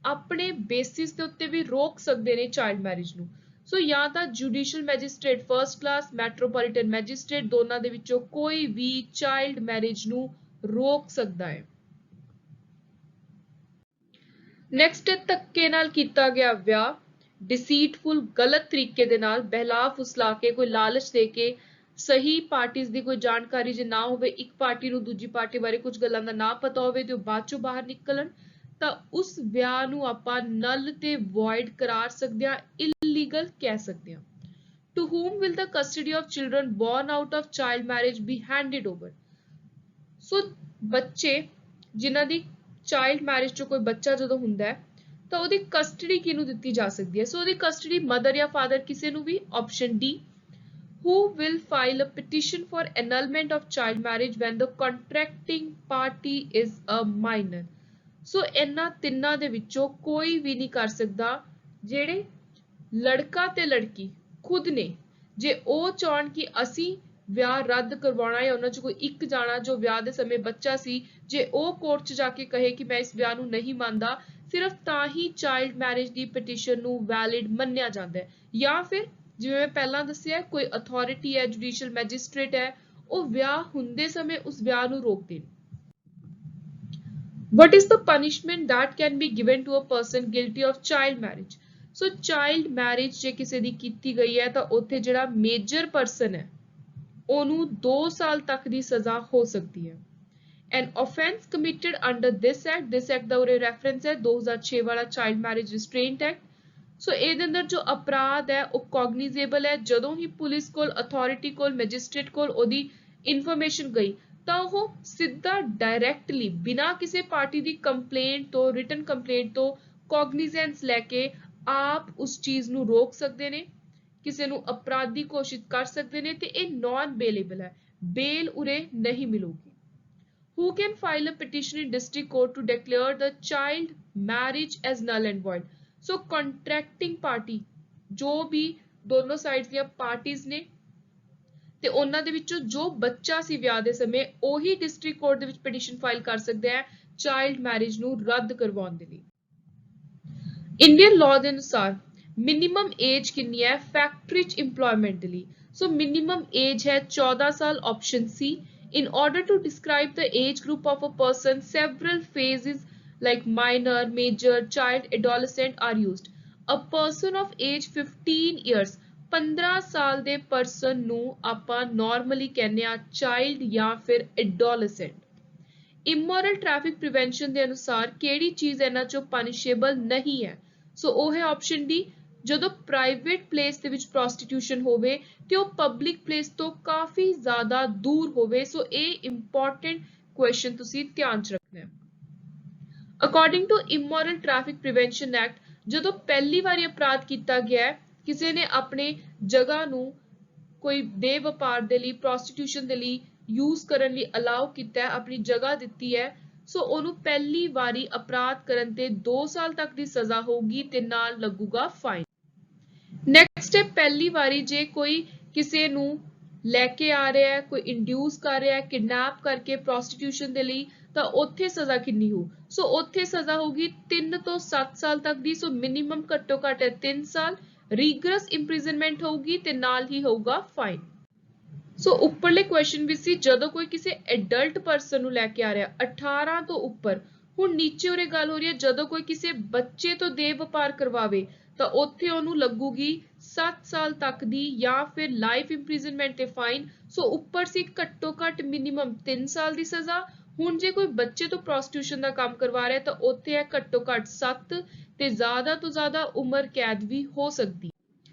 ਆਪਣੇ ਬੇਸਿਸ ਦੇ ਉੱਤੇ ਵੀ ਰੋਕ ਸਕਦੇ ਨੇ ਚਾਈਲਡ ਮੈਰਿਜ ਨੂੰ। ਸੋ ਜਾਂ ਤਾਂ judicial magistrate first class, metropolitan magistrate, ਦੋਨਾਂ ਦੇ ਵਿੱਚੋਂ ਕੋਈ ਵੀ ਚਾਈਲਡ ਮੈਰਿਜ ਨੂੰ ਰੋਕ ਸਕਦਾ ਹੈ। ਨੈਕਸਟ ਹੈ ਧੱਕੇ ਨਾਲ ਕੀਤਾ ਗਿਆ ਵਿਆਹ, ਡਿਸੀਟਫੁਲ ਗਲਤ ਤਰੀਕੇ ਦੇ ਨਾਲ ਬਹਿਲਾ ਫੁਸਲਾ ਕੇ, ਕੋਈ ਲਾਲਚ ਦੇ ਕੇ, ਸਹੀ ਪਾਰਟੀਆਂ ਦੀ ਕੋਈ ਜਾਣਕਾਰੀ ਜੇ ਨਾ ਹੋਵੇ, ਇੱਕ ਪਾਰਟੀ ਨੂੰ ਦੂਜੀ ਪਾਰਟੀ ਬਾਰੇ ਕੁਝ ਗੱਲਾਂ ਦਾ ਨਾ ਪਤਾ ਹੋਵੇ ਤੇ ਉਹ ਬਾਅਦ ਚੋਂ ਬਾਹਰ ਨਿਕਲਣ, ਤਾਂ ਉਸ ਵਿਆਹ ਨੂੰ ਆਪਾਂ ਨਲ ਤੇ void ਕਰਾਰ ਸਕਦੇ ਹਾਂ, ਇਲੀਗਲ ਕਹਿ ਸਕਦੇ ਹਾਂ। To whom will the custody of children born out of child marriage be handed over? ਸੋ ਬੱਚੇ ਜਿਨ੍ਹਾਂ ਦੀ ਚਾਈਲਡ ਮੈਰਿਜ ਚੋਂ ਕੋਈ ਬੱਚਾ ਜਦੋਂ ਹੁੰਦਾ ਹੈ ਤਾਂ ਉਹਦੀ ਕਸਟਡੀ ਕਿਹਨੂੰ ਦਿੱਤੀ ਜਾ ਸਕਦੀ ਹੈ? ਸੋ ਉਹਦੀ ਕਸਟਡੀ ਮਦਰ ਜਾਂ ਫਾਦਰ ਕਿਸੇ ਨੂੰ ਵੀ। Option D, who will file a petition for annulment of child marriage when the contracting party is a minor? ਸੋ ਇਹਨਾਂ ਤਿੰਨਾਂ ਦੇ ਵਿੱਚੋਂ ਕੋਈ ਵੀ ਨਹੀਂ ਕਰ ਸਕਦਾ। ਜਿਹੜੇ ਲੜਕਾ ਤੇ ਲੜਕੀ ਖੁਦ ਨੇ ਜੇ ਉਹ ਚਾਹਣ ਕਿ ਅਸੀਂ ਵਿਆਹ ਰੱਦ ਕਰਵਾਉਣਾ ਹੈ, ਉਹਨਾਂ 'ਚ ਕੋਈ ਇੱਕ ਜਾਣਾ ਜੋ ਵਿਆਹ ਦੇ ਸਮੇਂ ਬੱਚਾ ਸੀ, ਜੇ ਉਹ ਕੋਰਟ 'ਚ ਜਾ ਕੇ ਕਹੇ ਕਿ ਮੈਂ ਇਸ ਵਿਆਹ ਨੂੰ ਨਹੀਂ ਮੰਨਦਾ, ਸਿਰਫ ਤਾਂ ਹੀ ਚਾਈਲਡ ਮੈਰਿਜ ਦੀ ਪਟੀਸ਼ਨ ਨੂੰ ਵੈਲਿਡ ਮੰਨਿਆ ਜਾਂਦਾ ਹੈ। ਜਾਂ ਫਿਰ ਜਿਵੇਂ ਮੈਂ ਪਹਿਲਾਂ ਦੱਸਿਆ ਕੋਈ ਅਥਾਰਟੀ ਹੈ, ਜੁਡੀਸ਼ੀਅਲ ਮੈਜਿਸਟ੍ਰੇਟ ਹੈ, ਉਹ ਵਿਆਹ ਹੁੰਦੇ ਸਮੇਂ ਉਸ ਵਿਆਹ ਨੂੰ ਰੋਕ ਦੇਣ। What is the punishment that can be given to a person guilty of child marriage? So child marriage ਜੇ ਕਿਸੇ ਦੀ ਕੀਤੀ ਗਈ ਹੈ ਤਾਂ ਉੱਥੇ ਜਿਹੜਾ ਮੇਜਰ ਪਰਸਨ ਹੈ ਉਹਨੂੰ 2 ਸਾਲ ਤੱਕ ਦੀ ਸਜ਼ਾ ਹੋ ਸਕਦੀ ਹੈ। An offence committed under this act ਦਾ ਉਰੇ ਰੈਫਰੈਂਸ ਹੈ 2006 ਵਾਲਾ ਚਾਈਲਡ ਮੈਰਿਜ ਰਿਸਟ੍ਰੇਂਟ ਐਕਟ। ਸੋ ਇਹਦੇ ਅੰਦਰ ਜੋ ਅਪਰਾਧ ਹੈ ਉਹ ਕੋਗਨੀਜ਼ੇਬਲ ਹੈ। ਜਦੋਂ ਹੀ ਪੁਲਿਸ ਕੋਲ, ਅਥਾਰਟੀ ਕੋਲ, ਮੈਜਿਸਟ੍ਰੇਟ ਕੋਲ ਉਹਦੀ ਇਨਫੋਰਮੇਸ਼ਨ ਗਈ ਤਾਂ ਉਹ ਸਿੱਧਾ ਡਾਇਰੈਕਟਲੀ ਬਿਨਾਂ ਕਿਸੇ ਪਾਰਟੀ ਦੀ ਕੰਪਲੇਂਟ ਤੋਂ, ਰਿਟਨ ਕੰਪਲੇਂਟ ਤੋਂ ਕੋਗਨੀਜ਼ੈਂਸ ਲੈ ਕੇ ਆਪ ਉਸ ਚੀਜ਼ ਨੂੰ ਰੋਕ ਸਕਦੇ ਨੇ, ਕਿਸੇ ਨੂੰ ਅਪਰਾਧੀ ਘੋਸ਼ਿਤ ਕਰ ਸਕਦੇ ਨੇ ਤੇ ਇਹ ਨਾਨ ਬੇਲੇਬਲ ਹੈ, ਬੇਲ ਉਰੇ ਨਹੀਂ ਮਿਲੂਗੀ। Who can file a petition in district court to declare the child marriage as null and void? So contracting party ਜੋ ਵੀ ਦੋਨੋਂ ਸਾਈਡਸ ਦੀਆਂ ਪਾਰਟੀਆਂ ਨੇ ਤੇ ਉਹਨਾਂ ਦੇ ਵਿੱਚੋਂ ਜੋ ਬੱਚਾ ਸੀ ਵਿਆਹ ਦੇ ਸਮੇਂ, ਉਹੀ ਡਿਸਟ੍ਰਿਕਟ ਕੋਰਟ ਦੇ ਵਿੱਚ ਪਟੀਸ਼ਨ ਫਾਈਲ ਕਰ ਸਕਦੇ ਹੈ ਚਾਈਲਡ ਮੈਰਿਜ ਨੂੰ ਰੱਦ ਕਰਵਾਉਣ ਦੇ ਲਈ। ਇੰਡੀਅਨ ਲਾਅ ਦੇ ਅਨੁਸਾਰ ਮਿਨੀਮਮ ਏਜ ਕਿੰਨੀ ਹੈ ਫੈਕਟਰੀ 'ਚ ਇੰਪਲੋਇਮੈਂਟ ਦੇ ਲਈ? ਸੋ ਮਿਨੀਮਮ ਏਜ ਹੈ 14 ਸਾਲ, option C. In order to describe the age group of a person, several phases like minor, major, child, adolescent are used. A person of age 15 years, 15 ਸਾਲ ਦੇ ਪਰਸਨ ਨੂੰ ਆਪਾਂ ਨਾਰਮਲੀ ਕਹਿੰਦੇ ਆ ਚਾਈਲਡ ਜਾਂ ਫਿਰ adolescent। Immoral traffic prevention ਦੇ ਅਨੁਸਾਰ ਕਿਹੜੀ ਚੀਜ਼ ਇਹਨਾਂ ਚੋਂ ਪਨਿਸ਼ੇਬਲ ਨਹੀਂ ਹੈ? ਸੋ ਉਹ ਹੈ ਆਪਸ਼ਨ ਡੀ, ਜਦੋਂ ਪ੍ਰਾਈਵੇਟ ਪਲੇਸ ਦੇ ਵਿੱਚ ਪ੍ਰੋਸਟੀਟਿਊਸ਼ਨ ਹੋਵੇ ਤੇ ਉਹ ਪਬਲਿਕ ਪਲੇਸ ਤੋਂ ਕਾਫੀ ਜ਼ਿਆਦਾ ਦੂਰ ਹੋਵੇ। ਸੋ ਇਹ ਇੰਪੋਰਟੈਂਟ ਕੁਐਸਚਨ ਤੁਸੀਂ ਧਿਆਨ 'ਚ ਰੱਖਣਾ ਹੈ। According to immoral traffic prevention act, ਜਦੋਂ ਪਹਿਲੀ ਵਾਰੀ ਅਪਰਾਧ ਕੀਤਾ ਗਿਆ ਹੈ, ਕਿਸੇ ਨੇ ਆਪਣੇ ਜਗ੍ਹਾ ਨੂੰ ਕੋਈ ਦੇ ਵਪਾਰ ਦੇ ਲਈ, ਪ੍ਰੋਸਟੀਟਿਊਸ਼ਨ ਦੇ ਲਈ ਯੂਜ਼ ਕਰਨ ਲਈ ਅਲਾਉ ਕੀਤਾ ਹੈ, ਆਪਣੀ ਜਗ੍ਹਾ ਦਿੱਤੀ ਹੈ, ਸੋ ਉਹਨੂੰ ਪਹਿਲੀ ਵਾਰੀ ਅਪਰਾਧ ਕਰਨ ਤੇ 2 ਸਾਲ ਤੱਕ ਦੀ ਸਜ਼ਾ ਹੋਊਗੀ ਤੇ ਨਾਲ ਲੱਗੂਗਾ ਫਾਈਨ। ਨੈਕਸਟ ਹੈ ਪਹਿਲੀ ਵਾਰੀ ਜੇ ਕੋਈ ਕਿਸੇ ਨੂੰ ਲੈ ਕੇ ਆ ਰਿਹਾ ਹੈ, ਕੋਈ ਇੰਡਿਊਸ ਕਰ ਰਿਹਾ ਹੈ ਕਿਡਨੈਪ ਕਰਕੇ ਪ੍ਰੋਸਟੀਟਿਊਸ਼ਨ ਦੇ ਲਈ, ਤਾਂ ਉੱਥੇ ਸਜ਼ਾ ਕਿੰਨੀ ਹੋ? ਸੋ ਉੱਥੇ ਸਜ਼ਾ ਹੋਊਗੀ 3 ਤੋਂ 7 ਸਾਲ ਤੱਕ ਦੀ। ਸੋ ਮਿਨੀਮਮ ਘੱਟੋ ਘੱਟ ਹੈ 3 ਸਾਲ, ਰੀਗਰਸ ਇੰਪ੍ਰਿਜ਼ਨਮੈਂਟ ਹੋਊਗੀ ਤੇ ਨਾਲ ਹੀ ਹੋਊਗਾ ਫਾਈਨ। ਸੋ ਉੱਪਰਲੇ ਕੁਐਸਚਨ ਵਿੱਚ ਸੀ ਜਦੋਂ ਕੋਈ ਕਿਸੇ ਐਡਲਟ ਪਰਸਨ ਨੂੰ ਲੈ ਕੇ ਆ ਰਿਹਾ 18 ਤੋਂ ਉੱਪਰ, ਹੁਣ ਨੀਚੇ ਉਰੇ ਗੱਲ ਹੋ ਰਹੀ ਹੈ ਜਦੋਂ ਕੋਈ ਕਿਸੇ ਬੱਚੇ ਤੋਂ ਦੇਹ ਵਪਾਰ ਕਰਵਾਵੇ ਤਾਂ ਉੱਥੇ ਉਹਨੂੰ ਲੱਗੂਗੀ 7 ਸਾਲ ਤੱਕ ਦੀ ਜਾਂ ਫਿਰ ਲਾਈਫ ਇੰਪ੍ਰਿਜ਼ਨਮੈਂਟ ਤੇ ਫਾਈਨ। ਸੋ ਉੱਪਰ ਸੀ ਘੱਟੋ ਘੱਟ ਮਿਨੀਮਮ 3 ਸਾਲ ਦੀ ਸਜ਼ਾ। ਹੁਣ ਜੇ ਕੋਈ ਬੱਚੇ ਤੋਂ ਪ੍ਰੋਸਟੀਟਿਊਸ਼ਨ ਦਾ ਕੰਮ ਕਰਵਾ ਰਿਹਾ ਤਾਂ ਉੱਥੇ ਹੈ ਘੱਟੋ ਘੱਟ 7 ਤੇ ਜ਼ਿਆਦਾ ਤੋਂ ਜ਼ਿਆਦਾ ਉਮਰ ਕੈਦ ਵੀ ਹੋ ਸਕਦੀ।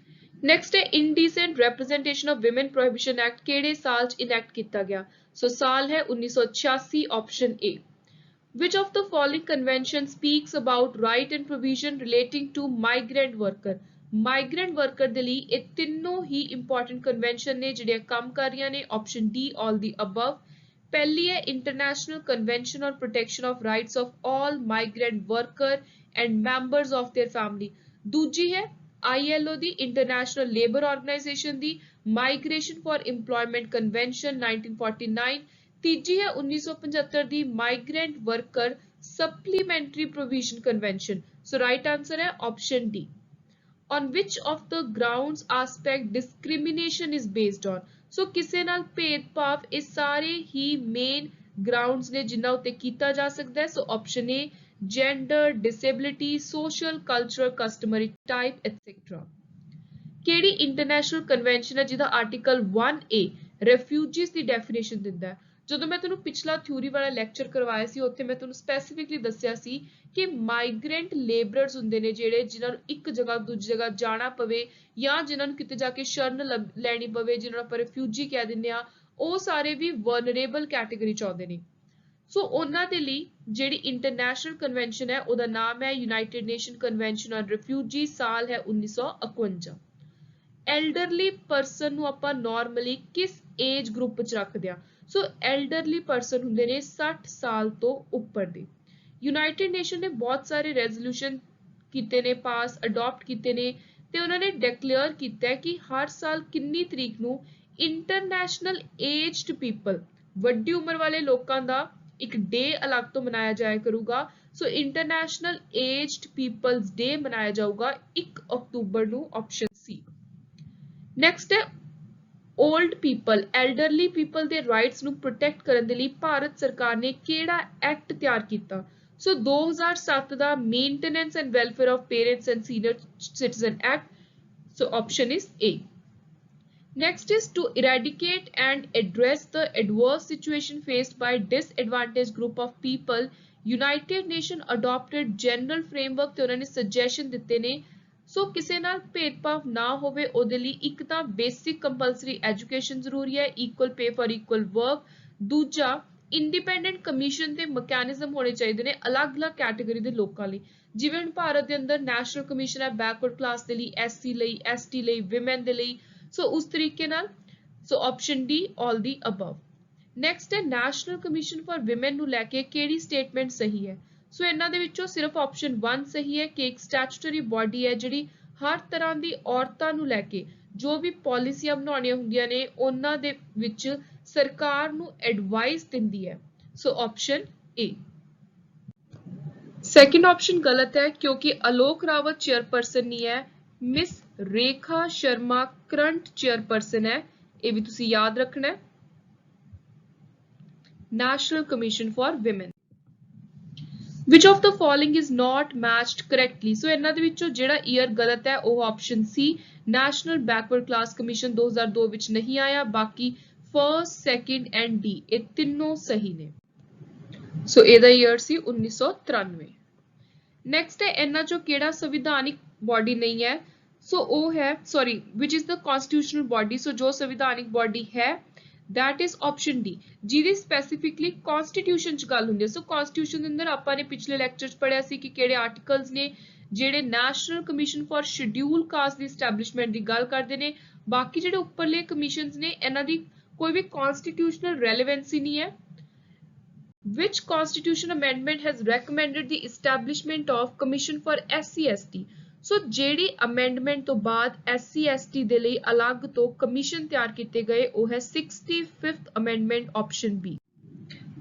ਨੈਕਸਟ ਹੈ ਇੰਡੀਸੈਂਟ ਰਿਪਰੈਜ਼ੈਂਟੇਸ਼ਨ ਆਫ ਵਿਮਨ ਪ੍ਰੋਹਿਬਿਸ਼ਨ ਐਕਟ ਕਿਹੜੇ ਸਾਲ ਚ ਇਨੈਕਟ ਕੀਤਾ ਗਿਆ? ਸੋ ਸਾਲ ਹੈ 1986, option A. Which of the following convention speaks about right and provision relating to migrant worker? Migrant worker ਦੇ ਲਈ ਇਹ ਤਿੰਨੋਂ ਹੀ important convention ਨੇ ਜਿਹੜੀਆਂ ਕੰਮ ਕਰ ਰਹੀਆਂ ਨੇ। option D all the above। ਪਹਿਲੀ ਹੈ International Convention on Protection of Rights of All Migrant Worker and Members of Their Family। ਦੂਜੀ ਹੈ ILO the International Labour Organization the Migration for Employment Convention 1949। ਤੀਜੀ ਹੈ 1975 ਦੀ migrant worker supplementary provision convention. So right answer ਹੈ option D. on which of the grounds aspect discrimination is based on? ਸੋ ਕਿਸੇ ਨਾਲ ਭੇਦਭਾਵ ਇਹ ਸਾਰੇ ਹੀ ਮੇਨ ਗਰਾਊਂਡਸ ਨੇ ਜਿਨ੍ਹਾਂ ਉੱਤੇ ਕੀਤਾ ਜਾ ਸਕਦਾ ਹੈ। So option A gender, disability, social, cultural, customary type etcetera. ਕਿਹੜੀ ਇੰਟਰਨੈਸ਼ਨਲ ਕਨਵੈਨਸ਼ਨ ਹੈ ਜਿਹਦਾ ਆਰਟੀਕਲ 1A ਰੈਫਿਊਜੀਜ਼ ਦੀ ਡੈਫੀਨੇਸ਼ਨ ਦਿੰਦਾ ਹੈ? ਜਦੋਂ ਮੈਂ ਤੁਹਾਨੂੰ ਪਿਛਲਾ ਥਿਊਰੀ ਵਾਲਾ ਲੈਕਚਰ ਕਰਵਾਇਆ ਸੀ ਉੱਥੇ ਮੈਂ ਤੁਹਾਨੂੰ ਸਪੈਸੀਫਿਕਲੀ ਦੱਸਿਆ ਸੀ ਕਿ ਮਾਈਗ੍ਰੈਂਟ ਲੇਬਰਰਸ ਹੁੰਦੇ ਨੇ ਜਿਹੜੇ ਜਿਨ੍ਹਾਂ ਨੂੰ ਇੱਕ ਜਗ੍ਹਾ ਤੋਂ ਦੂਜੀ ਜਗ੍ਹਾ ਜਾਣਾ ਪਵੇ ਜਾਂ ਜਿਨ੍ਹਾਂ ਨੂੰ ਕਿਤੇ ਜਾ ਕੇ ਸ਼ਰਨ ਲੈਣੀ ਪਵੇ, ਜਿਹਨਾਂ ਨੂੰ ਆਪਾਂ ਰੈਫਿਊਜੀ ਕਹਿ ਦਿੰਦੇ ਆ, ਉਹ ਸਾਰੇ ਵੀ ਵਲਨਰੇਬਲ ਕੈਟੇਗਰੀ ਚ ਆਉਂਦੇ ਨੇ। ਸੋ ਉਹਨਾਂ ਦੇ ਲਈ ਜਿਹੜੀ ਇੰਟਰਨੈਸ਼ਨਲ ਕਨਵੈਨਸ਼ਨ ਹੈ ਉਹਦਾ ਨਾਮ ਹੈ United nation convention on refugee, ਸਾਲ ਹੈ 1951। ਐਲਡਰਲੀ ਪਰਸਨ ਨੂੰ ਆਪਾਂ ਨਾਰਮਲੀ ਕਿਸ ਏਜ ਗਰੁੱਪ ਚ ਰੱਖਦੇ ਆ? ਸੋ ਐਲਡਰਲੀ ਪਰਸਨ ਹੁੰਦੇ ਨੇ 60 ਸਾਲ ਤੋਂ ਉੱਪਰ ਦੇ। ਯੂਨਾਈਟਿਡ ਨੇਸ਼ਨ ਨੇ ਬਹੁਤ ਸਾਰੇ ਰੈਜ਼ੋਲੂਸ਼ਨ ਕੀਤੇ ਨੇ, ਪਾਸ ਅਡਾਪਟ ਕੀਤੇ ਨੇ ਤੇ ਉਹਨਾਂ ਨੇ ਡਿਕਲੇਅਰ ਕੀਤਾ ਹੈ ਕਿ ਹਰ ਸਾਲ ਕਿੰਨੀ ਤਰੀਕ ਨੂੰ ਇੰਟਰਨੈਸ਼ਨਲ ਏਜਡ ਪੀਪਲ, ਵੱਡੀ ਉਮਰ ਵਾਲੇ ਲੋਕਾਂ ਦਾ ਇੱਕ ਡੇ ਅਲੱਗ ਤੋਂ ਮਨਾਇਆ ਜਾਇਆ ਕਰੂਗਾ। ਸੋ ਇੰਟਰਨੈਸ਼ਨਲ ਏਜਡ ਪੀਪਲਸ ਡੇ ਮਨਾਇਆ ਜਾਊਗਾ 1 ਅਕਤੂਬਰ ਨੂੰ, ਆਪਸ਼ਨ ਸੀ। ਨੈਕਸਟ ਹੈ ਓਲਡ ਪੀਪਲ, ਐਲਡਰਲੀ ਪੀਪਲ ਦੇ ਰਾਈਟਸ ਨੂੰ ਪ੍ਰੋਟੈਕਟ ਕਰਨ ਦੇ ਲਈ ਭਾਰਤ ਸਰਕਾਰ ਨੇ ਕਿਹੜਾ ਐਕਟ ਤਿਆਰ ਕੀਤਾ? ਸੋ 2007 ਦਾ maintenance and welfare of parents and senior citizen act. So option is A. Next is to eradicate and address the adverse situation faced by disadvantaged group of people, United Nations adopted general framework ਤੇ ਉਹਨਾਂ ਨੇ suggestion ਦਿੱਤੇ ਨੇ। ਸੋ ਕਿਸੇ ਨਾਲ ਭੇਦਭਾਵ ਨਾ ਹੋਵੇ ਉਹਦੇ ਲਈ ਇੱਕ ਤਾਂ ਬੇਸਿਕ ਕੰਪਲਸਰੀ ਐਜੂਕੇਸ਼ਨ ਜ਼ਰੂਰੀ ਹੈ, equal pay for equal work. ਦੂਜਾ ਇੰਡੀਪੈਂਡੈਂਟ ਕਮਿਸ਼ਨ ਤੇ ਮੈਕੈਨਿਜ਼ਮ ਹੋਣੇ ਚਾਹੀਦੇ ਨੇ ਅਲੱਗ-ਅਲੱਗ ਕੈਟੇਗਰੀ ਦੇ ਲੋਕਾਂ ਲਈ। ਜਿਵੇਂ ਹੁਣ ਭਾਰਤ ਦੇ ਅੰਦਰ ਨੈਸ਼ਨਲ ਕਮਿਸ਼ਨ ਹੈ ਬੈਕਵਰਡ ਕਲਾਸ ਦੇ ਲਈ, ਐਸਸੀ ਲਈ, ਐਸਟੀ ਲਈ, ਵਿਮਨ ਦੇ ਲਈ। ਸੋ ਉਸ ਤਰੀਕੇ ਨਾਲ ਸੋ ਆਪਸ਼ਨ ਡੀ ਆਲ ਦੀ ਅਬਵ। ਨੈਕਸਟ ਹੈ ਨੈਸ਼ਨਲ ਕਮਿਸ਼ਨ ਫॉर ਵਿਮਨ ਨੂੰ ਲੈ ਕੇ ਕਿਹੜੀ ਸਟੇਟਮੈਂਟ ਸਹੀ ਹੈ? ਸੋ ਇਹਨਾਂ ਦੇ ਵਿੱਚੋਂ ਸਿਰਫ ਆਪਸ਼ਨ 1 ਸਹੀ ਹੈ ਕਿ ਇੱਕ ਸਟੈਚੂਟਰੀ ਬਾਡੀ ਹੈ ਜਿਹੜੀ ਹਰ ਤਰ੍ਹਾਂ ਦੀ ਔਰਤਾਂ ਨੂੰ ਲੈ ਕੇ ਜੋ ਵੀ ਪਾਲਿਸੀਆਂ ਬਣਾਉਣੀਆਂ ਹੁੰਦੀਆਂ ਨੇ ਉਹਨਾਂ ਦੇ ਵਿੱਚ ਸਰਕਾਰ ਨੂੰ ਐਡਵਾਈਸ ਦਿੰਦੀ ਹੈ। ਸੋ ਆਪਸ਼ਨ ਏ। ਸੈਕਿੰਡ ਆਪਸ਼ਨ ਗਲਤ ਹੈ ਕਿਉਂਕਿ ਅਲੋਕ ਰਾਵਤ ਚੇਅਰਪਰਸਨ ਨਹੀਂ ਹੈ, ਮਿਸ ਰੇਖਾ ਸ਼ਰਮਾ ਕਰੰਟ ਚੇਅਰਪਰਸਨ ਹੈ। ਇਹ ਵੀ ਤੁਸੀਂ ਯਾਦ ਰੱਖਣਾ ਹੈ। National commission for women. Which of the following is not matched correctly? ਸੋ ਇਹਨਾਂ ਦੇ ਵਿੱਚੋਂ ਜਿਹੜਾ ਈਅਰ ਗਲਤ ਹੈ ਉਹ ਆਪਸ਼ਨ ਸੀ ਨੈਸ਼ਨਲ ਬੈਕਵਰਡ ਕਲਾਸ ਕਮਿਸ਼ਨ 2002 ਵਿੱਚ ਨਹੀਂ ਆਇਆ, ਬਾਕੀ ਫਰਸਟ, ਸੈਕਿੰਡ ਐਂਡ ਡੀ ਇਹ ਤਿੰਨੋਂ ਸਹੀ ਨੇ। ਸੋ ਇਹਦਾ ਈਅਰ ਸੀ 1993। ਨੈਕਸਟ ਹੈ ਇਹਨਾਂ ਚੋਂ ਕਿਹੜਾ ਸੰਵਿਧਾਨਿਕ ਬੋਡੀ ਨਹੀਂ ਹੈ? ਸੋ ਉਹ ਹੈ sorry which is the constitutional body. So ਜੋ ਸੰਵਿਧਾਨਿਕ ਬੋਡੀ ਹੈ that is option D ਜਿਹਦੀ ਸਪੈਸੀਫਿਕਲੀ ਕਨਸਟੀਟਿਊਸ਼ਨ ਚ ਗੱਲ ਹੁੰਦੀ ਹੈ। ਸੋ ਕਨਸਟੀਟਿਊਸ਼ਨ ਦੇ ਅੰਦਰ ਆਪਾਂ ਨੇ ਪਿਛਲੇ ਲੈਕਚਰ ਚ ਪੜਿਆ ਸੀ ਕਿ ਕਿਹੜੇ ਆਰਟੀਕਲਸ ਨੇ ਜਿਹੜੇ national commission for schedule caste ਦੀ ਐਸਟੈਬਲਿਸ਼ਮੈਂਟ ਦੀ ਗੱਲ ਕਰਦੇ ਨੇ। ਬਾਕੀ ਜਿਹੜੇ ਉੱਪਰਲੇ ਕਮਿਸ਼ਨਸ ਨੇ ਇਹਨਾਂ ਦੀ ਕੋਈ ਵੀ ਕਨਸਟੀਟਿਊਸ਼ਨਲ ਰੈਲੇਵੈਂਸੀ ਨਹੀਂ ਹੈ। Which constitution amendment has recommended the establishment of commission for SC/ST? ਸੋ ਜਿਹੜੀ ਅਮੈਂਡਮੈਂਟ ਤੋਂ ਬਾਅਦ SC/ST ਦੇ ਲਈ ਅਲੱਗ ਤੋਂ ਕਮਿਸ਼ਨ ਤਿਆਰ ਕੀਤੇ ਗਏ ਉਹ ਹੈ 65th amendment, option B.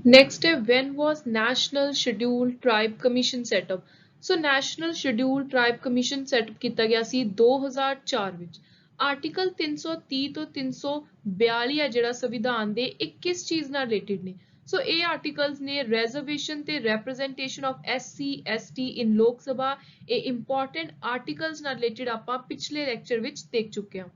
Next ਹੈ when was National Scheduled Tribe Commission set up? So national schedule tribe commission setup ਕੀਤਾ ਗਿਆ ਸੀ 2004 ਵਿੱਚ। ਆਰਟੀਕਲ 330 ਤੋਂ 342 ਹੈ ਜਿਹੜਾ ਸੰਵਿਧਾਨ ਦੇ ਇਹ ਕਿਸ ਚੀਜ਼ ਨਾਲ ਰਿਲੇਟਡ ਨੇ? ਸੋ ਇਹ ਆਰਟੀਕਲਸ ਨੇ ਰਿਜ਼ਰਵੇਸ਼ਨ ਤੇ ਰਿਪਰੈਜ਼ੈਂਟੇਸ਼ਨ ਆਫ SC ST ਇਨ ਲੋਕ ਸਭਾ, ਇਹ ਇੰਪੋਰਟੈਂਟ ਆਰਟੀਕਲਸ ਨਾਲ ਰਿਲੇਟਡ ਆਪਾਂ ਪਿਛਲੇ ਲੈਕਚਰ ਵਿੱਚ ਦੇਖ ਚੁੱਕੇ ਹਾਂ।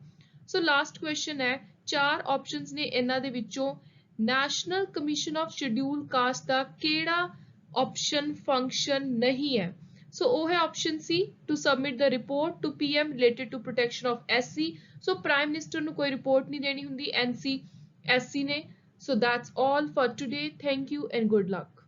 ਸੋ ਲਾਸਟ ਕੁਐਸਚਨ ਹੈ, ਚਾਰ ਆਪਸ਼ਨਸ ਨੇ ਇਹਨਾਂ ਦੇ ਵਿੱਚੋਂ national commission of schedule caste ਦਾ ਕਿਹੜਾ ਆਪਸ਼ਨ ਫੰਕਸ਼ਨ ਨਹੀਂ ਹੈ? ਸੋ ਉਹ ਹੈ option C to submit the report to PM related to protection of SC। So prime minister ਨੂੰ ਕੋਈ ਰਿਪੋਰਟ ਨਹੀਂ ਦੇਣੀ ਹੁੰਦੀ, NC SC ਨੇ। So that's all for today. Thank you and good luck.